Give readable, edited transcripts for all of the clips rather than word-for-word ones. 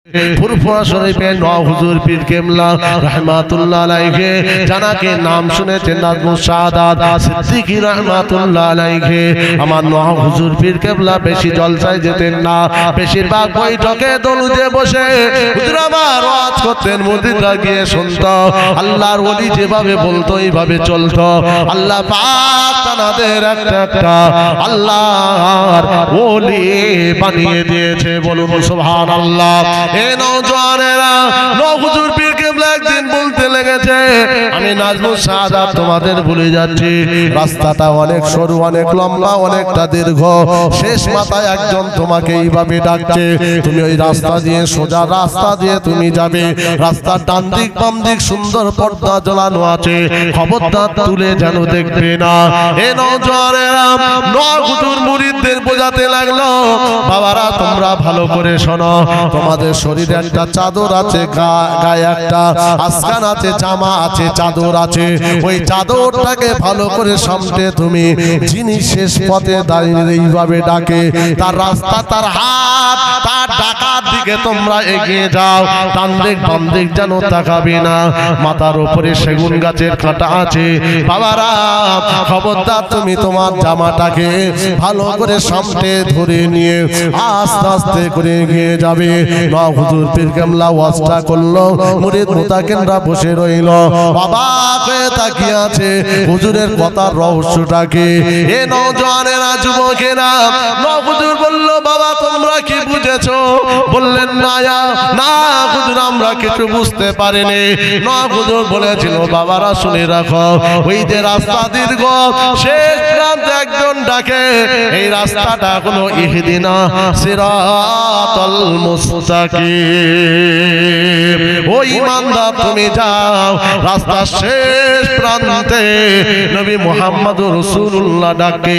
ফুরফুরা শরীফে নওয়াব হুজুর পীর কেবলা রাহমাতুল্লাহ আলাইহি জানাকে নাম শুনেছেন নাজমুস সাদাত সিদ্দিকী রাহমাতুল্লাহ আলাইহি। আমার নওয়াব হুজুর পীর কেবলা বেশি জলসায় যেতেন না, বেশিরভাগ বৈঠকে দরুদে বসে হুজুর আমার ওয়াজ করতেন, মুরিদরা গিয়ে শুনতো। আল্লাহর ওলি যেভাবে বলতো এইভাবে চলতো। আল্লাহ পাক তাদের একটা আল্লাহর ওলি বানিয়ে দিয়েছে, বলুন সুবহানাল্লাহ। এ নওজওয়ানেরা, নওয়াব হুজুর পীর কেবলা একদিন বলতে লেগেছে, আমি নাজমুস সাদাত তোমাদের ভুলে যাচ্ছি, রাস্তাটা অনেক সরু, অনেক লম্বা, অনেকটা দীর্ঘ, শেষ মাথায় একজন তোমাকে এইভাবে ডাকছে, তুমি ওই রাস্তা দিয়ে, সোজা রাস্তা দিয়ে তুমি যাবে, রাস্তার ডান দিক বাম দিক সুন্দর পর্দা জ্বলানো আছে, খবরদার তুলে যেন দেখবে না। এ নওজওয়ানেরা নওয়াব হুজুর মুরিদদের বোঝাতে লাগলো, বাবারা তোমরা ভালো করে শোনো, তোমাদের শরীরে একটা চাদর আছে, গায়ে একটা আসকান আছে, জামা আছে, চাদর আছে, ওই চাদরটাকে ভালো করে সামনে তুমি যিনি শেষ পথে দাঁড়িয়ে এইভাবে ডাকে, তার রাস্তা, তার হাত, তার ডাকার দিকে তোমরা এগিয়ে যাও, ডান দিক বাম দিক যেন তাকাবে না। মাথার উপরে সেগুন গাছের কাঁটা আছে, বাবারা খবরদার তুমি তোমার জামাটাকে ভালো করে সামনে ধরে নিয়ে আস্তে আস্তে করে এগিয়ে যাবে। নওয়াব হুজুর পীর কেবলা ওয়াজটা করলো, মুরিদ মুতাকিনরা বসে রইল, অবাক হয়ে তাকিয়ে আছে হুজুরের কথার রহস্যটাকে। এ নওজওয়ানেরা, যুবকেরা, নওয়াব হুজুর বলল, বাবা তোমরা কি বুঝেছো? বললেন না হুজুর আমরা কিছু বুঝতে পারিনি। নওয়াব হুজুর বলেছিল, বাবারা শুনে রাখো, ওই যে রাস্তা দীর্ঘ, শেষ প্রান্তে একজন ডাকে, এই রাস্তাটা হলো ইহদিনা সিরাতাল মুস্তাকিম। ও ঈমানদার তুমি যাও, রাস্তার শেষ প্রান্তে নবী মুহাম্মদুর রাসূলুল্লাহ ডাকে,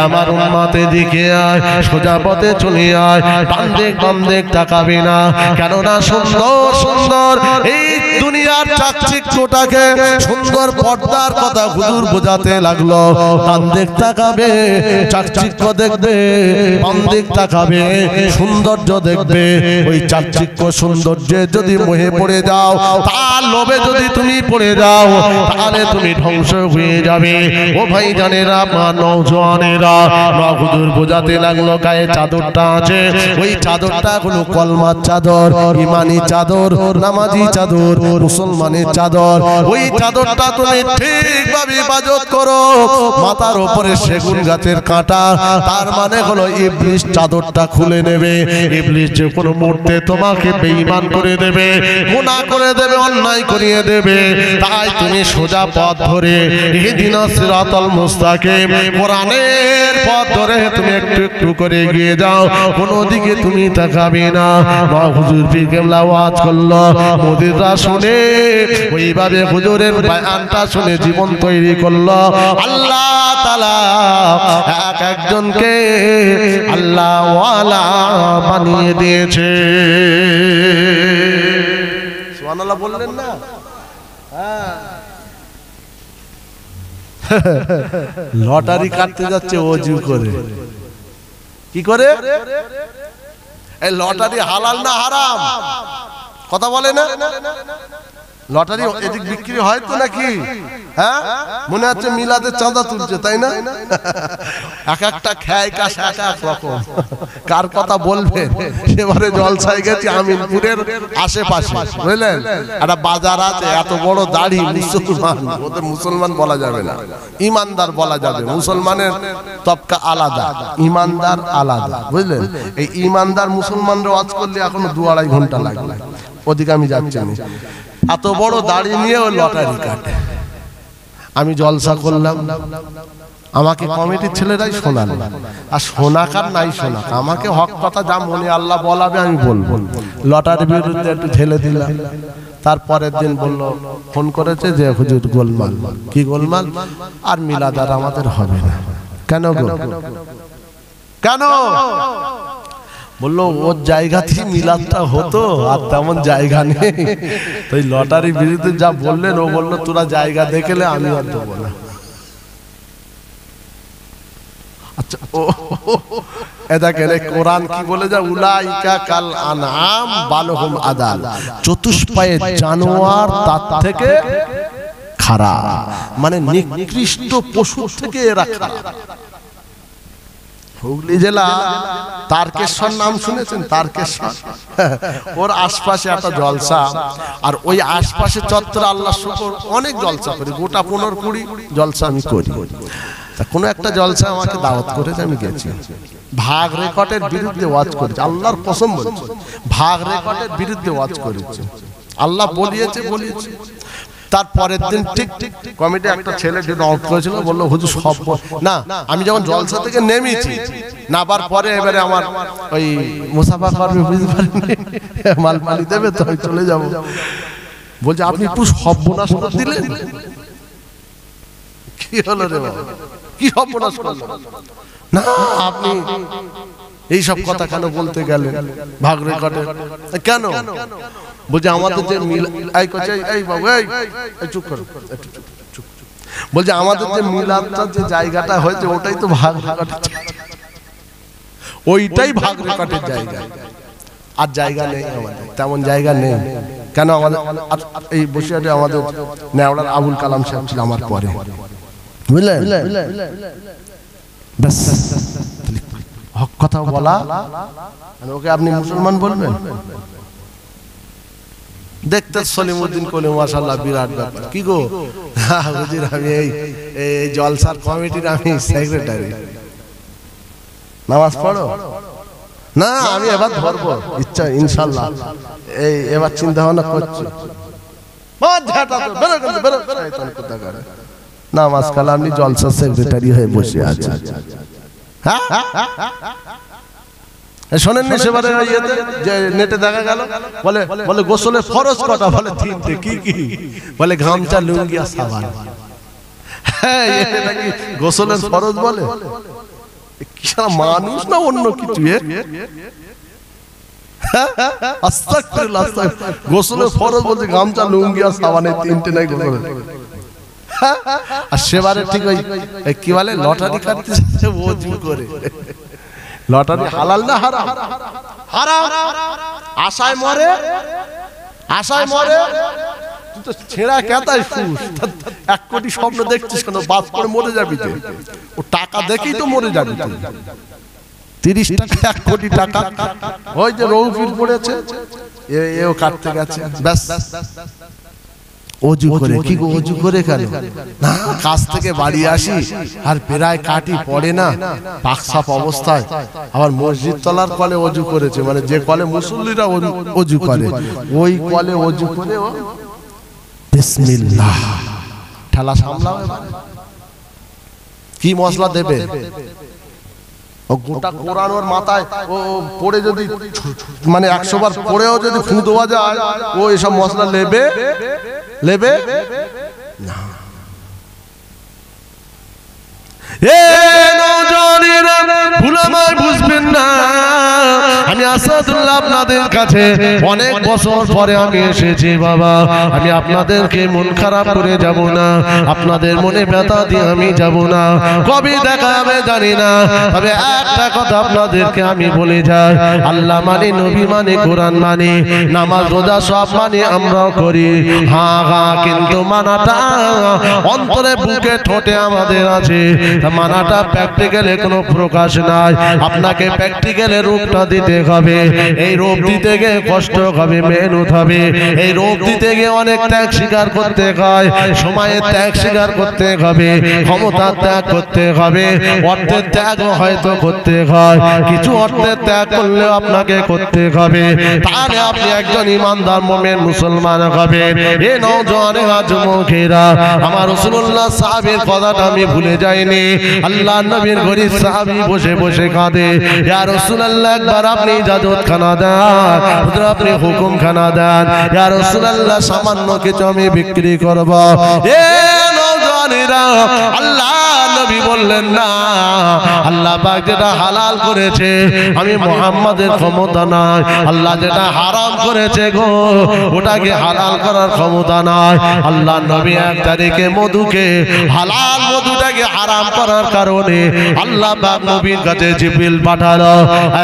আমার উম্মতে দিকে আয়, সোজা পথে চলে আয়, ডান দিক বাম দিক তাকাবি না, কেননা সুন্দর সুন্দর এই দুনিয়ার চাকচিক্যটাকে, সুন্দর পর্দার কথা হুজুর বোঝাতে লাগলো। ডান দিক তাকাবে, চাকচিক্য দেখবে, বাম দিক তাকাবে, সৌন্দর্য দেখবে। ওই চাকচিক্য সৌন্দর্যে যদি মোহে পড়ে যাও, তার লোভে যদি তুমি পড়ে যাও, তাহলে তুমি ধ্বংস হয়ে যাবে। ও ভাই জানেরা, মা নওজওয়ানেরা, নওয়াব হুজুর বোঝাতে লাগলো, গায়ে চাদরটা আছে, ওই চাদরটা হলো কলমার চাদর, ইমানি চাদর, নামাজি চাদর, মুসলমানের চাদর। ওই চাদরটা তুমি ঠিকভাবে ইবাদত করো। মাথার উপরে সেগুন গাছের কাঁটা, তার মানে হলো ইবলিস চাদরটা খুলে নেবে। ইবলিস যে কোনো মুহূর্তে তোমাকে বেঈমান করে দেবে, গুনাহ করে দেবে, অন্যায় করিয়ে দেবে। তাই তুমি সোজা পথ ধরে ইহদিনাস সিরাতাল মুস্তাকিম, কোরআনের পথ ধরে তুমি একটু একটু করে এগিয়ে যাও, কোনো দিকে তুমি তাকাবে না। নওয়াব হুজুর পীর কেবলা ওয়াজ করলো, মুরিদরা শুনে ওইভাবে হুজুরের বয়ানটা শুনে জীবন তৈরি করলো। আল্লাহ তাআলা এক একজনকে আল্লাহ ওয়ালা বানিয়ে দিয়েছে। সুবহানাল্লাহ বললেন না? লটারি কাটতে যাচ্ছে ওযু করে, কি করে? এই লটারি হালাল না হারাম কথা বলে না? লটারি এদিক বিক্রি হয় তো নাকি? হ্যাঁ, মনে হচ্ছে মিলাদের চাঁদা তুলছে, তাই না? এক একটা খেয় কাশ এক এক রকম, কার কথা বলবেন? এবারে জলসায় গেছি আমিনপুরের আশেপাশে, বুঝলেন, একটা বাজার আছে, এত বড় দাড়ি মুসলমান, ওদের মুসলমান বলা যাবে না, ইমানদার বলা যাবে। মুসলমানের তবকা আলাদা, ইমানদার আলাদা, বুঝলেন? এই ইমানদার মুসলমানরা ওয়াজ করলে এখনো 2-2.5 ঘন্টা লাগবে, ওদিকে আমি যাচ্ছি না। এত বড় দাড়ি নিয়ে ওই লটারি কাটে। আমি জলসা করলাম, আমাকে কমিটির ছেলেরাই শোনাল, আর শোনাকার নাই শোনাক, আমাকে হক কথা যা মনে আল্লাহ বলাবে আমি বলবো। লটারির বিরুদ্ধে একটু ঢেলে দিলাম। তারপরের দিন বলল, ফোন করেছে যে হুজুর গোলমাল। কি গোলমাল? আর মিলাদ আর আমাদের হবে না। কেন গো? কেন? বললো ওর জায়গাতেই মিলাদটা হতো, আর তেমন জায়গা নেই। তো এই লটারির বিরুদ্ধে যা বললেন, ও বললো তোরা জায়গা দেখলে আমি আর দেবো না। আচ্ছা ও দেখেন কোরআন কি বলে যা উলাইকা কাল আনআম বালহুম আদাল, চতুষ্পায়ে জানোয়ার তার থেকে খারাপ, মানে নিকৃষ্ট পশু থেকে এরা খারাপ। হুগলি জেলা তারকেশ্বর নাম শুনেছেন? তারকেশ্বর, ওর আশপাশে একটা জলসা, আর ওই আশপাশে চত্বর আল্লাহ শুকর অনেক জলসা করি, গোটা 15-20 জলসা আমি করি। তা কোনো একটা জলসা আমাকে দাওয়াত করেছে, আমি গেছি। ভাগ রেকর্ডের বিরুদ্ধে ওয়াজ করেছে, আল্লাহর কসম বলছি, ভাগ রেকর্ডের বিরুদ্ধে ওয়াজ করেছে। আল্লাহ বলিয়েছে। তারপরের দিন ঠিক কমিটি একটা ছেলে আউট করেছিল, বললো হুজুর সব না। আমি যখন জলসা থেকে নেমেছি, নাবার পরে এবারে আমার ওই মুসাফা করবে, বুঝতে পারিনি মাল পানি দেবে, তো আমি চলে যাবো। বলছে আপনি পুরো সর্বনাশ করে দিলেন। কি হলো রে বাবা, কি সর্বনাশ করলেন? না আপনি এইসব কথা কেন বলতে গেলেন ভাগ রেকর্ডে? কেন? বলছে আমাদের যে বলছে আমাদের যে মিলাদটা যে জায়গাটা হয়েছে ওটাই তো ভাগ রেকর্ডের, ওইটাই ভাগ রেকর্ডের জায়গা, আর জায়গা নেই আমাদের, তেমন জায়গা নেই। কেন? আমাদের এই বসিরহাটে আমাদের নেওড়ার আবুল কালাম সাহেব ছিল আমার পরে, বুঝলেন? ব্যাস হক কথা বলা, ওকে আপনি মুসলমান বলবেন? দেখতে সলিমউদ্দিন কলি মাশাআল্লাহ বিরাট ব্যাপার। কি গো হুজুর, আমি এই জলসার কমিটির আমি সেক্রেটারি। নামাজ পড়ো না? আমি এবার ধরবো ইচ্ছা ইনশাআল্লাহ, এই এবার চিন্তা ভাবনা করছি। নামাজ কালা আপনি জলসার সেক্রেটারি হয়ে বসে আছেন। শোনেননি সেবারে যে নেটে দেখা গেল, বলে গোসলের ফরজ কটা? বলে 3টে। কি বলে? গামছা, লুঙ্গি আর সাবান। হ্যাঁ, এটা নাকি গোসলের ফরজ বলে? কি সারা মানুষ না অন্য কিছু? আস্তাগফিরুল্লাহ, গোসলের ফরজ বলছে গামছা, লুঙ্গি আর সাবান, এই 3টে নাই গোসলের। আর সেবারে ঠিক ওই কি বলে লটারি কাটতেছে ওযু করে। লটারি হালাল না হারাম? হারাম। আশায় মরে, তুই তো ছেঁড়া কেতাই ফুস। 1 কোটি স্বপ্ন দেখছিস কেন? বাস করে মরে যাবি তো, ও টাকা দেখেই তো মরে যাবি তুই। 30 টাকা 1 কোটি টাকা, ওই যে রৌফিল পড়েছে, এও কাটতে গেছে। ব্যাস ওযু করে। কি গো ওযু করে কেন? না, কাজ থেকে বাড়ি আসি আর প্রায় কাটি পড়ে না, পাকসাপ অবস্থায়, আবার মসজিদ তলার কলে ওযু করেছে, মানে যে কলে মুসল্লিরা ওযু করে ওই কলে ওযু করে ও বিসমিল্লাহ ঠেলা সামলাও। কি মশলা দেবে? ও গোটা কোরআন ওর মাথায় ও পড়ে, যদি মানে 100 বার পড়েও যদি ফু দেওয়া যায়, ও এসব মশলা লেবে না। বুঝবেন না, আমি আসাদুল্লাহ আপনাদের কাছে অনেক বছর পরে আমি এসেছি বাবা। আমি আপনাদেরকে মন খারাপ করে যাব না, আপনাদের মনে ব্যথা দিয়ে আমি যাব না। কবে দেখা হবে জানি না, তবে একটা কথা আপনাদেরকে আমি বলে যাই, আল্লাহ মানে, নবী মানে, কোরআন মানে, নামাজ রোজা সব মানে আমরাও করি। হ্যাঁ, কিন্তু মানাটা অন্তরে বুকে ঠোঁটে আমাদের আছে। মানাটা প্র্যাকটিক্যালে কোনো প্রকাশ নাই। আপনাকে প্র্যাকটিক্যালে রূপটা দিতে হবে। এই রূপ দিতে গিয়ে কষ্ট হবে, মেহনত হবে। এই রূপ দিতে গিয়ে অনেক ত্যাগ স্বীকার করতে হয়, সময়ের ত্যাগ স্বীকার করতে হবে, ক্ষমতার ত্যাগ করতে হবে, অর্থের ত্যাগ হয়তো করতে হয়, কিছু অর্থের ত্যাগ করলেও আপনাকে করতে হবে। তাহলে আপনি একজন ইমানদার মুমিন মুসলমান হবেন। এ নওজোয়ানে যুবকেরা, আমার রাসূলুল্লাহ সাহাবীর কথাটা আমি ভুলে যাইনি। আল্লাহ নবীর গরীব সাহাবী বসে বসে কাঁদে, ইয়া রাসূলুল্লাহ একবার আপনি ইজাজত খানা দেন, হুজুর আপনি হুকুম খানা দেন, ইয়া রাসূলুল্লাহ সামান্য কিছু আমি বিক্রি করব। এ নওজোয়ান নওজওয়ানেরা আল্লাহ নবী বললেন না, আল্লাহ পাক যেটা হালাল করেছে আমি মুহাম্মাদের ক্ষমতা নাই, আল্লাহ যেটা হারাম করেছে গো ওটাকে হালাল করার ক্ষমতা নাই। আল্লাহ নবী 1 তারিখে মধুকে হালাল মধুটাকে হারাম করার কারণে আল্লাহ পাক নবীর কাছে জিবরিল পাঠালো,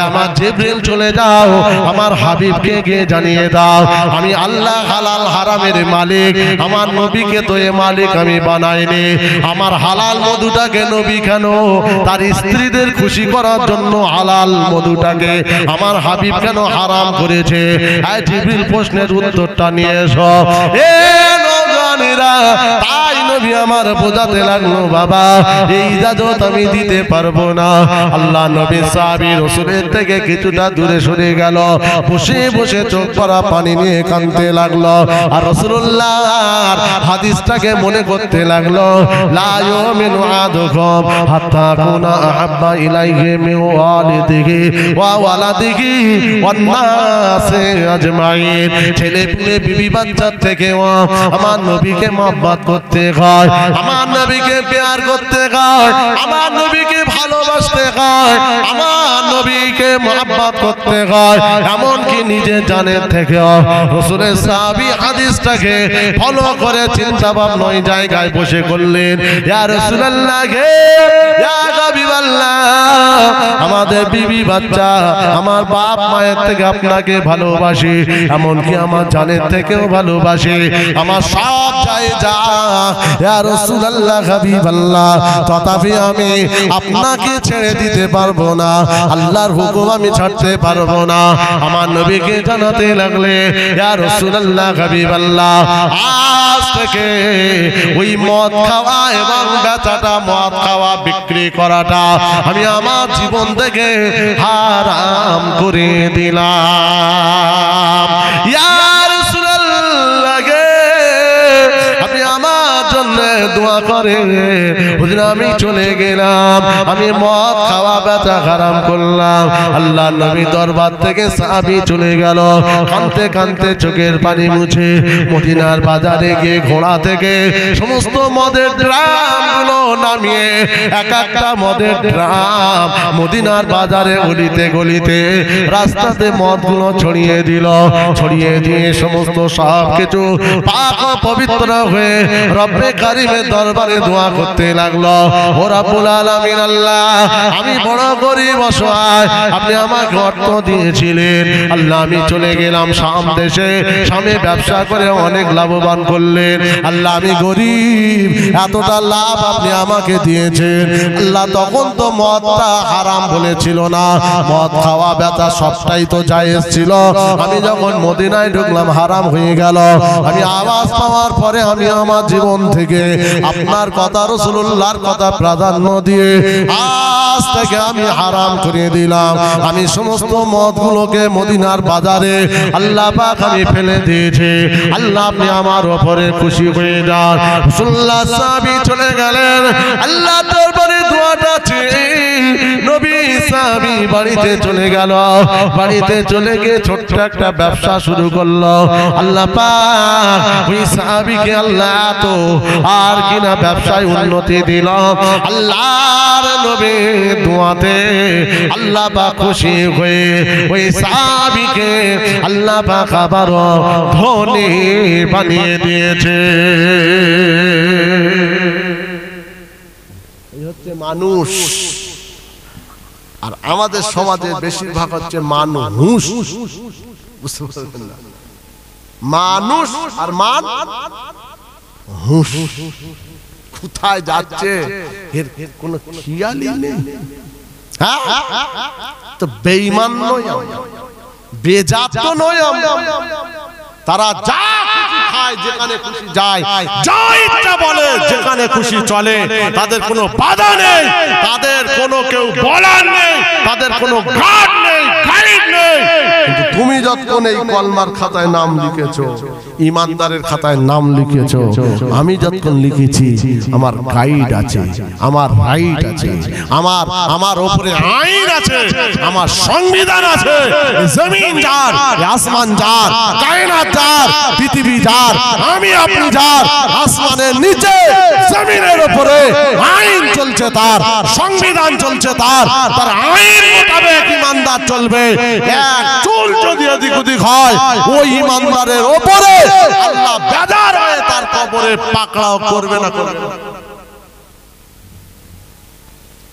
আমার জিবরিল চলে যাও আমার হাবিবকে গিয়ে জানিয়ে দাও আমি আল্লাহ হালাল হারামের মালিক, আমার নবীকে তো এ মালিক আমি বানাইনি। আমার হালাল মধুটাকে নবী কেন তার স্ত্রীদের খুশি করার জন্য হালাল মধুটাকে আমার হাবিব কেন হারাম করেছে? জিবরিল প্রশ্নের উত্তরটা নিয়ে এসো। এ নওজওয়ানেরা তাই নবী আমার বোঝাতে লাগলো বাবা এই ইজাজত আমি দিতে পারবো না। আল্লাহ নবী সাহাবী রাসূলের থেকে কিছুটা দূরে সরে গেল, বসে বসে চোখ ভরা পানি নিয়ে কাঁদতে লাগলো আর রাসূলুল্লাহর হাদিসটাকে মনে করতে লাগলো, লা ইউমিনু আহাদুকুম হাত্তা কুনা আহাব্বা ইলাইহি মিন ওয়ালিদিহি ওয়া ওয়ালাদিহি ওয়ান নাসি আজমাইন। ছেলে পেলে বিবি বাচ্চার থেকেও আমার নবীকে মহব্বত করতে হয়, আমার নবীকে প্যার করতে হয়, আমার নবীকে ভালোবাসতে হয়, আমার নবীকে মহব্বত করতে হয়, এমনকি নিজের জানের থেকেও। রাসূলের সাহাবী হাদিসটাকে ফলো করে চিন্তা ভাবনা ওই জায়গায় বসে করলেন, ইয়া রাসূলুল্লাহ গে ইয়া হাবিবাল্লাহ আমাদের বিবি বাচ্চা আমার বাপ মায়ের থেকে আপনাকে ভালোবাসি, এমনকি আমার জানের থেকেও ভালোবাসি, আমার সব চাই যা ইয়া রাসূলুল্লাহ হাবিবাল্লাহ, তথাপি আমি আপনাকে ছেড়ে দিতে পারবো না, আল্লাহর হুকুম আমি ছাড়তে পারবো না। আমার নবীকে জানাতে লাগলে, ইয়া রাসূলুল্লাহ হাবিবাল্লাহ আজ থেকে ওই মদ খাওয়া এবং বেচাটা মদ খাওয়া বিক্রি করাটা আমি আমার জীবন থেকে হারাম করে দিলাম। ইয়া রাসূলুল্লাহ গে আপনি আমার জন্য দোয়া করেন, হুজুর আমি চলে গেলাম, আমি মদ খাওয়া বেচা হারাম করলাম। আল্লাহ নবী দরবার থেকে সাহাবী চলে গেল, কাঁদতে কাঁদতে চোখের পানি মুছে মদিনার বাজারে গিয়ে ঘোড়া থেকে সমস্ত মদের ড্রামগুলো নামিয়ে এক একটা মদের ড্রাম মদিনার বাজারে গলিতে গলিতে রাস্তাতে মদগুলো ছড়িয়ে দিল, ছড়িয়ে দিয়ে সমস্ত সব কিছু পাক ও পবিত্র হয়ে রব্বে কারিমের দরবারে দোয়া করতে লাগলো, ও রব্বুল আলামিন আল্লাহ আমি বড় গরীব অসহায়, আপনি আমাকে অর্থ দিয়েছিলেন, আল্লাহ আমি চলে গেলাম শাম দেশে, শামে ব্যবসা করে অনেক লাভবান করলেন, আল্লাহ আমি গরীব এতটা লাভ আপনি আমাকে দিয়েছেন, আল্লাহ তখন তো মদটা হারাম বলেছিল না, মদ খাওয়া বেচা সবটাই তো জায়েজ ছিল, আমি যখন মদিনায় ঢুকলাম হারাম হয়ে গেল, আমি আওয়াজ পাওয়ার পরে আমি আমার জীবন থেকে আপনার কথা রাসূলুল্লাহর কথা প্রাধান্য দিয়ে আজ থেকে আমি হারাম করে দিলাম, আমি সমস্ত মদগুলোকে মদিনার বাজারে আল্লাহ পাক আমি ফেলে দিয়েছি, আল্লাহ আপনি আমার উপরে খুশি হয়ে যান। রাসূলুল্লাহ সাহাবী চলে গেলেন, আল্লাহ দরবারে দোয়াটা চেয়ে নবী সাহাবী বাড়িতে চলে গেল, বাড়িতে চলে গিয়ে ছোট্ট একটা ব্যবসা শুরু করলো, আল্লাহ পাক ওই সাহাবীকে আল্লাহ তো আর কিনা ব্যবসায় উন্নতি দিল, আল্লাহর নবীর দোয়াতে আল্লাহ পাক খুশি হয়ে ওই সাহাবীকে আল্লাহ পাক আবারও ধনী বানিয়ে দিয়েছে। এই হচ্ছে মানুষ, আর আমাদের সমাজের বেশিরভাগ হচ্ছে মানুষ, বুঝতে পারছেন না? মানুষ আর মান হুঁশ কোথায় যাচ্ছে এর কোনো খেয়ালই নেই। হ্যাঁ তো বেঈমান নয়, বেজাত তো নয়, তারা যা খায় যেখানে খুশি যায়, যা ইচ্ছা বলে যেখানে খুশি চলে, তাদের কোনো বাধা নেই, তাদের কোনো কেউ বলার নেই, তাদের কোনো গার্ড নেই, গাইড গাইড নেই। কিন্তু তুমি যতক্ষণ এই কলমার খাতায় নাম লিখেছো, ইমানদারের খাতায় নাম লিখেছো, আমি যতক্ষণ লিখেছি আমার গাইড আছে, আমার রাইট আছে, আমার উপরে আইন আছে, আমার সংবিধান আছে। জমিন যার, আসমান যার, কায়নাত যার, পৃথিবী যার, আমি আপনি যার, আসমানের নিচে জমিনের উপরে আইন চলছে তার, সংবিধান চলছে তার আইন মোতাবেক ইমানদার চলবে। এক চুল যদি এদিক ওদিক হয় ওই ইমানদারের উপরে আল্লাহ বেজার হয়ে তার কবরে পাকড়াও করবে না করবে।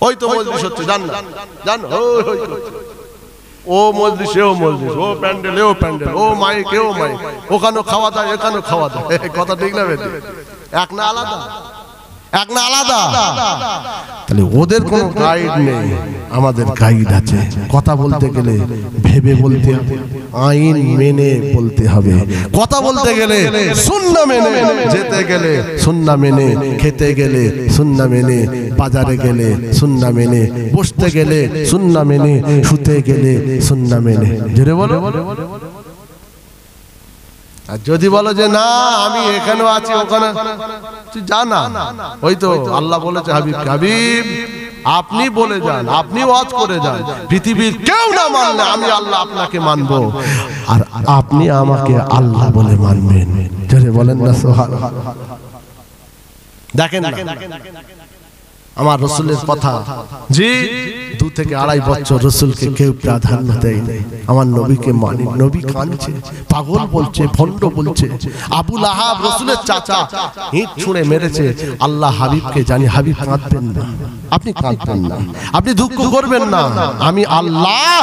ওই তো মজলিস হচ্ছে, জান না জান, ও মজলিস ও মজলিস, ও প্যান্ডেল ও প্যান্ডেল, ও মাইক ও মাইক, ওখানেও খাওয়া দাওয়া এখানেও খাওয়া দাওয়া। কথা ঠিক না বেটি? এক না আলাদা, এক না আলাদা। তাহলে ওদের কোনো গাইড নেই, আমাদের গাইড আছে। কথা বলতে গেলে ভেবে বলতে হবে, আইন মেনে বলতে হবে। কথা বলতে গেলে সুন্নাহ মেনে, যেতে গেলে সুন্নাহ মেনে, খেতে গেলে সুন্নাহ মেনে, বাজারে গেলে সুন্নাহ মেনে, বসতে গেলে সুন্নাহ মেনে, শুতে গেলে সুন্নাহ মেনে। জোরে বলো। আর যদি বলো যে না আমি এখানেও আছি ওখানে, তুই জানা। ওই তো আল্লাহ বলেছে হাবিবকে, হাবিব আপনি বলে যান, আপনি ওয়াজ করে যান, পৃথিবীর কেউ না মানলে আমি আল্লাহ আপনাকে মানবো, আর আপনি আমাকে আল্লাহ বলে মানবেন। জোরে বলেন না সুবহানাল্লাহ। দেখেন আমার রাসূলের কথা, জি 2 থেকে 2.5 বছর রাসূলকে কেউ প্রাধান্য দেয় নাই। আমার নবীকে মানে, নবী কাঁদছে, পাগল বলছে, ভণ্ড বলছে। আবু লাহাব রাসূলের চাচা ইট ছুঁড়ে মেরেছে। আল্লাহ হাবিবকে জানি, হাবিব কাঁদবেন না, আপনি কাঁদবেন না, আপনি দুঃখ করবেন না, আমি আল্লাহ,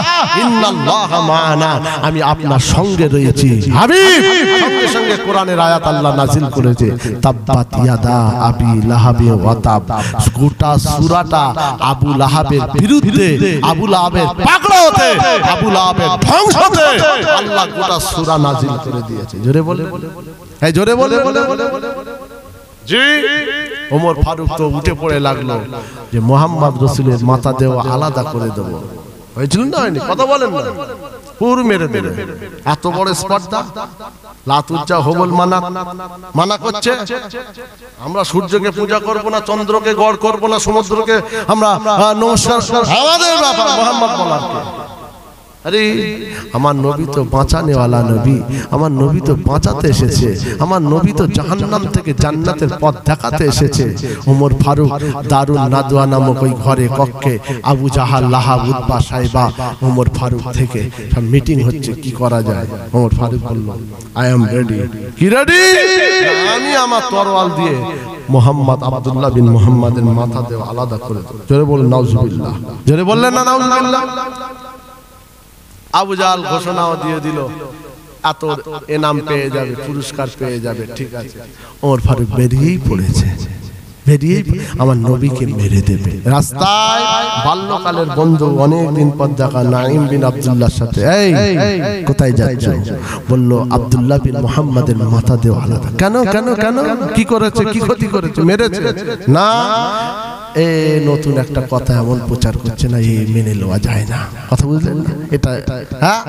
ইন্নাল্লাহা মা'ানা, আমি আপনার সঙ্গে রয়েছি। হাবিব সঙ্গে সঙ্গে কোরআনের আয়াত আল্লাহ নাযিল করেছে, তাব্বাত ইয়াদা আবি লাহাবি ওয়া তাব। গোটা সূরাটা আবু লাহাবের বিরুদ্ধে, আবু লাহাবের পাকড়াওতে, আবু লাহাবের ধ্বংসতে আল্লাহ গোটা সূরা নাযিল করে দিয়েছে। জোরে বলে, এই জোরে বলে জি। ওমর ফারুক তো উঠে পড়ে লাগলো যে মুহাম্মদ রাসূলের মাথা দেওয়া আলাদা করে দেব। হয়েছিল না হয়নি? কথা বলেন না, পুরো মেরে দেবে। এত বড় স্পর্ধা, লাতুজ্জা হবল মানা করছে। আমরা সূর্যকে পূজা করব না, চন্দ্রকে গড় করব না, সমুদ্রকে আমরা নমস্কার, আমাদের ব্যাপার মুহাম্মদ বলার কে? আরে আমার নবী তো বাঁচানেওয়ালা নবী, আমার নবী তো বাঁচাতে এসেছে, আমার নবী তো জাহান্নাম থেকে জান্নাতের পথ দেখাতে এসেছে। ওমর ফারুক দারুন নাদওয়া নামক ওই ঘরে কক্ষে আবু জাহাল, লাহাব, উতবা, সাইবা, ওমর ফারুক থেকে সব মিটিং হচ্ছে, কি করা যায়। ওমর ফারুক বলল, আই এম রেডি। কি রেডি? আমি আমার তরোয়াল দিয়ে মুহাম্মদ, আব্দুল্লাহ বিন মুহাম্মাদের মাথা দেওয়া আলাদা করে দেব। জোরে বলুন নাউজুবিল্লাহ। জোরে বললেন না নাউজুবিল্লাহ? আবু জাহাল ঘোষণাও দিয়ে দিল, এত এনাম পেয়ে যাবে, পুরস্কার পেয়ে যাবে। ঠিক আছে, ওমর ফারুক বেরিয়েই পড়েছে, বেরিয়ে আমার নবীকে মেরে দেবে। রাস্তায় বাল্যকালের বন্ধু, অনেকদিন পর দেখা, নাঈম বিন আব্দুল্লাহর সাথে, এই কোথায় যাচ্ছ? বলল আব্দুল্লাহ বিন মুহাম্মাদের মাথা দেওয়া আলাদা। কেন কেন কেন? কি করেছে, কি ক্ষতি করেছে? মেরেছে না, এ নতুন একটা কথা এমন প্রচার করছে না, এই মেনে নেওয়া যায় না। কথা বুঝলেন না? এটা হ্যাঁ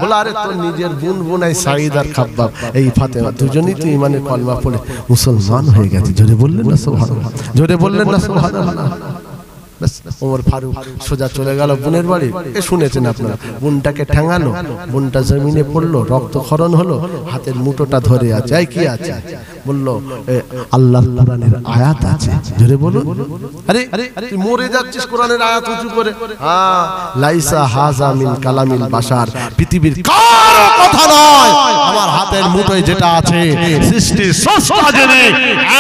বলে, আরে তোর নিজের বোনাই সাঈদ আর খাব্বাব, এই ফাতেমা দুজনেই তো ইমানের কলমা পড়ে মুসলমান হয়ে গেছে। জোরে বললেন না সুবহানাল্লাহ? জোরে বললেন না সুবহানাল্লাহ? ওমর ফারুক সোজা চলে গেল বোনের বাড়ি। শুনেছেন আপনারা, বোনটাকে ঠ্যাঙালো, বোনটা জমিনে পড়লো, রক্তক্ষরণ হলো, হাতের মুঠোটা ধরে আছে। এই কি আছে? বলল আল্লাহর কোরআনের আয়াত আছে। জোরে বলুন। আরে তুই মরে যাচ্ছিস কোরআনের আয়াত উঁচু করে। হ্যাঁ, লাইসা হাযা মিন কালামিল বাশার, পৃথিবীর কারো কথা নয়, আমার হাতের মুঠোয় যেটা আছে সৃষ্টি স্রষ্টা যিনি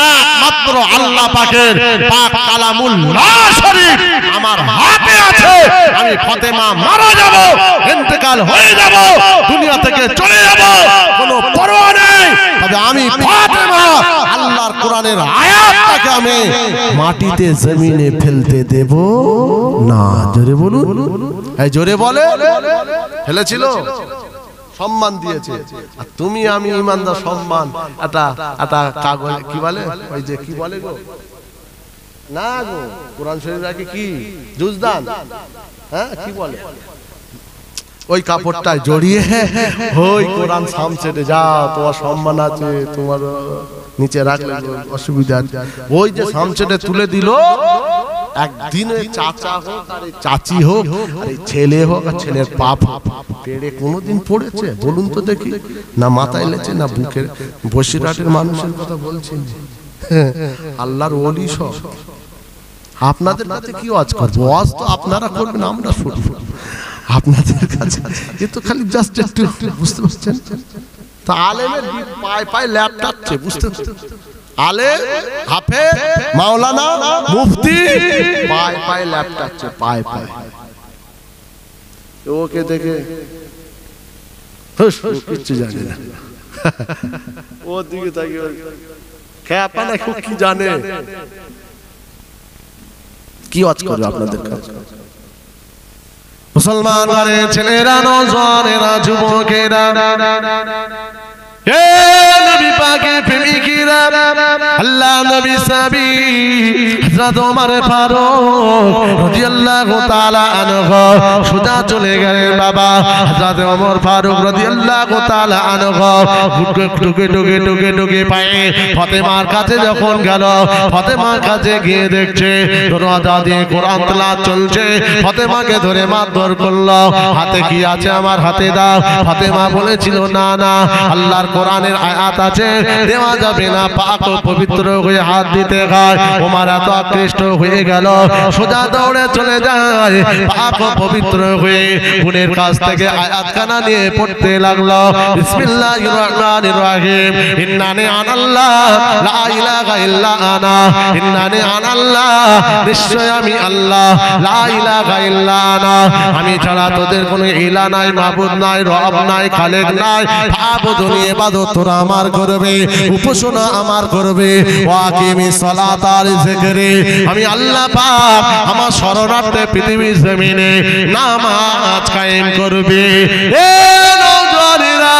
একমাত্র আল্লাহ পাকের পাক কালামুল্লাহ শরীফ আমার হাতে আছে। আমি ফাতেমা মারা যাব, ইন্তেকাল হয়ে যাব, দুনিয়া থেকে চলে যাব, কোনো পরোয়া নেই, তবে আমি ফাতেমা আল্লাহর কোরআনের আয়াতটাকে আমি মাটিতে জমিনে ফেলতে দেব না। জোরে বলুন। এই জোরে বলে, ফেলেছিল, সম্মান দিয়েছে। আর তুমি আমি ইমানদার সম্মান একটা কাগজ, কি বলে ওই যে, কি বলে গো, না গো, কোরআন শরীফ রাখে কি জুজদান, হ্যাঁ কি বলে, ওই কাপড়টায় জড়িয়ে ওই কোরআন সামনে যাও, তোমার সম্মান আছে, তোমার নিচে রাখলে অসুবিধা, ওই যে সামনে তুলে দিল। একদিনে চাচা হোক আর চাচি হোক, ছেলে হোক আর ছেলের পাপ পেড়ে কোনোদিন পড়েছে বলুন তো দেখি? না মাথায় লেছে না বুকের। বসিরহাটের মানুষের কথা বলছি, আল্লাহর ওলি সব। আপনাদের কাছে কি ওয়াজ করবো? ওয়াজ তো আপনারা করবেন, আমরা শুনবো আপনাদের কাছে। এ তো খালি জাস্ট একটু বুঝতে পারছেন? তা আলেমের পায়ে পায়ে ল্যাপটাচ্ছে, বুঝতে পারছেন? আলেম, হাফেজ, মাওলানা, মুফতি পায়ে পায়ে ল্যাপটাচ্ছে, পায়ে পায়ে। ওকে দেখে কিচ্ছু জানে না, ওর দিকে তাকিয়ে খেপা না, কি জানে? কি ওয়াজ করবে আপনাদের কাছে? মুসলমান ঘরে ছেলেরা, নওজওয়ানেরা, যুবকেরা, নবী পাকের প্রেমিকেরা, আল্লাহ নবী সাহাবী হযরত ওমর ফারুক রাদিয়াল্লাহু তাআলা আনহু সোজা চলে গেলেন। বাবা হযরত ওমর ফারুক রাদিয়াল্লাহু তাআলা আনহু টুকে টুকে টুকে টুকে পায়ে ফাতেমার কাছে যখন গেল, ফাতেমার কাছে গিয়ে দেখছে দরজা দিয়ে কোরআন তেলাওয়াত চলছে। ফাতেমাকে ধরে মারধর করলো, হাতে কি আছে আমার হাতে দাও। ফাতেমা বলেছিল না না, আল্লাহর কোরআনের আয়াত আছে, দেওয়া যাবে না, পাক ও পবিত্র হয়ে হাত দিতে হয়। ওমর এত আকৃষ্ট হয়ে গেল, সোজা দৌড়ে চলে যায়, পাক ও পবিত্র হয়ে বোনের কাছ থেকে আয়াতখানা নিয়ে পড়তে লাগলো। বিসমিল্লাহির রহমানির রহিম, ইন্নানি আনাল্লাহ লা ইলাহা ইল্লা আনা, ইন্নানি আনাল্লাহ, নিশ্চয় আমি আল্লাহ, লা ইলাহা ইল্লা আনা, আমি ছাড়া তোদের কোনো ইলাহ নাই, মাবুদ নাই, রব নাই, খালেক নাই। আবুদুনি, ইবাদত তোরা আমার করবে, উপাসনা আমার করবে। ওয়াকিমিস সালাতা লিযিকরি, আমি আল্লাহ পাক আমার শরণার্থে পৃথিবীর জমিনে নামাজ কায়েম করবে। এ নওজওয়ানেরা,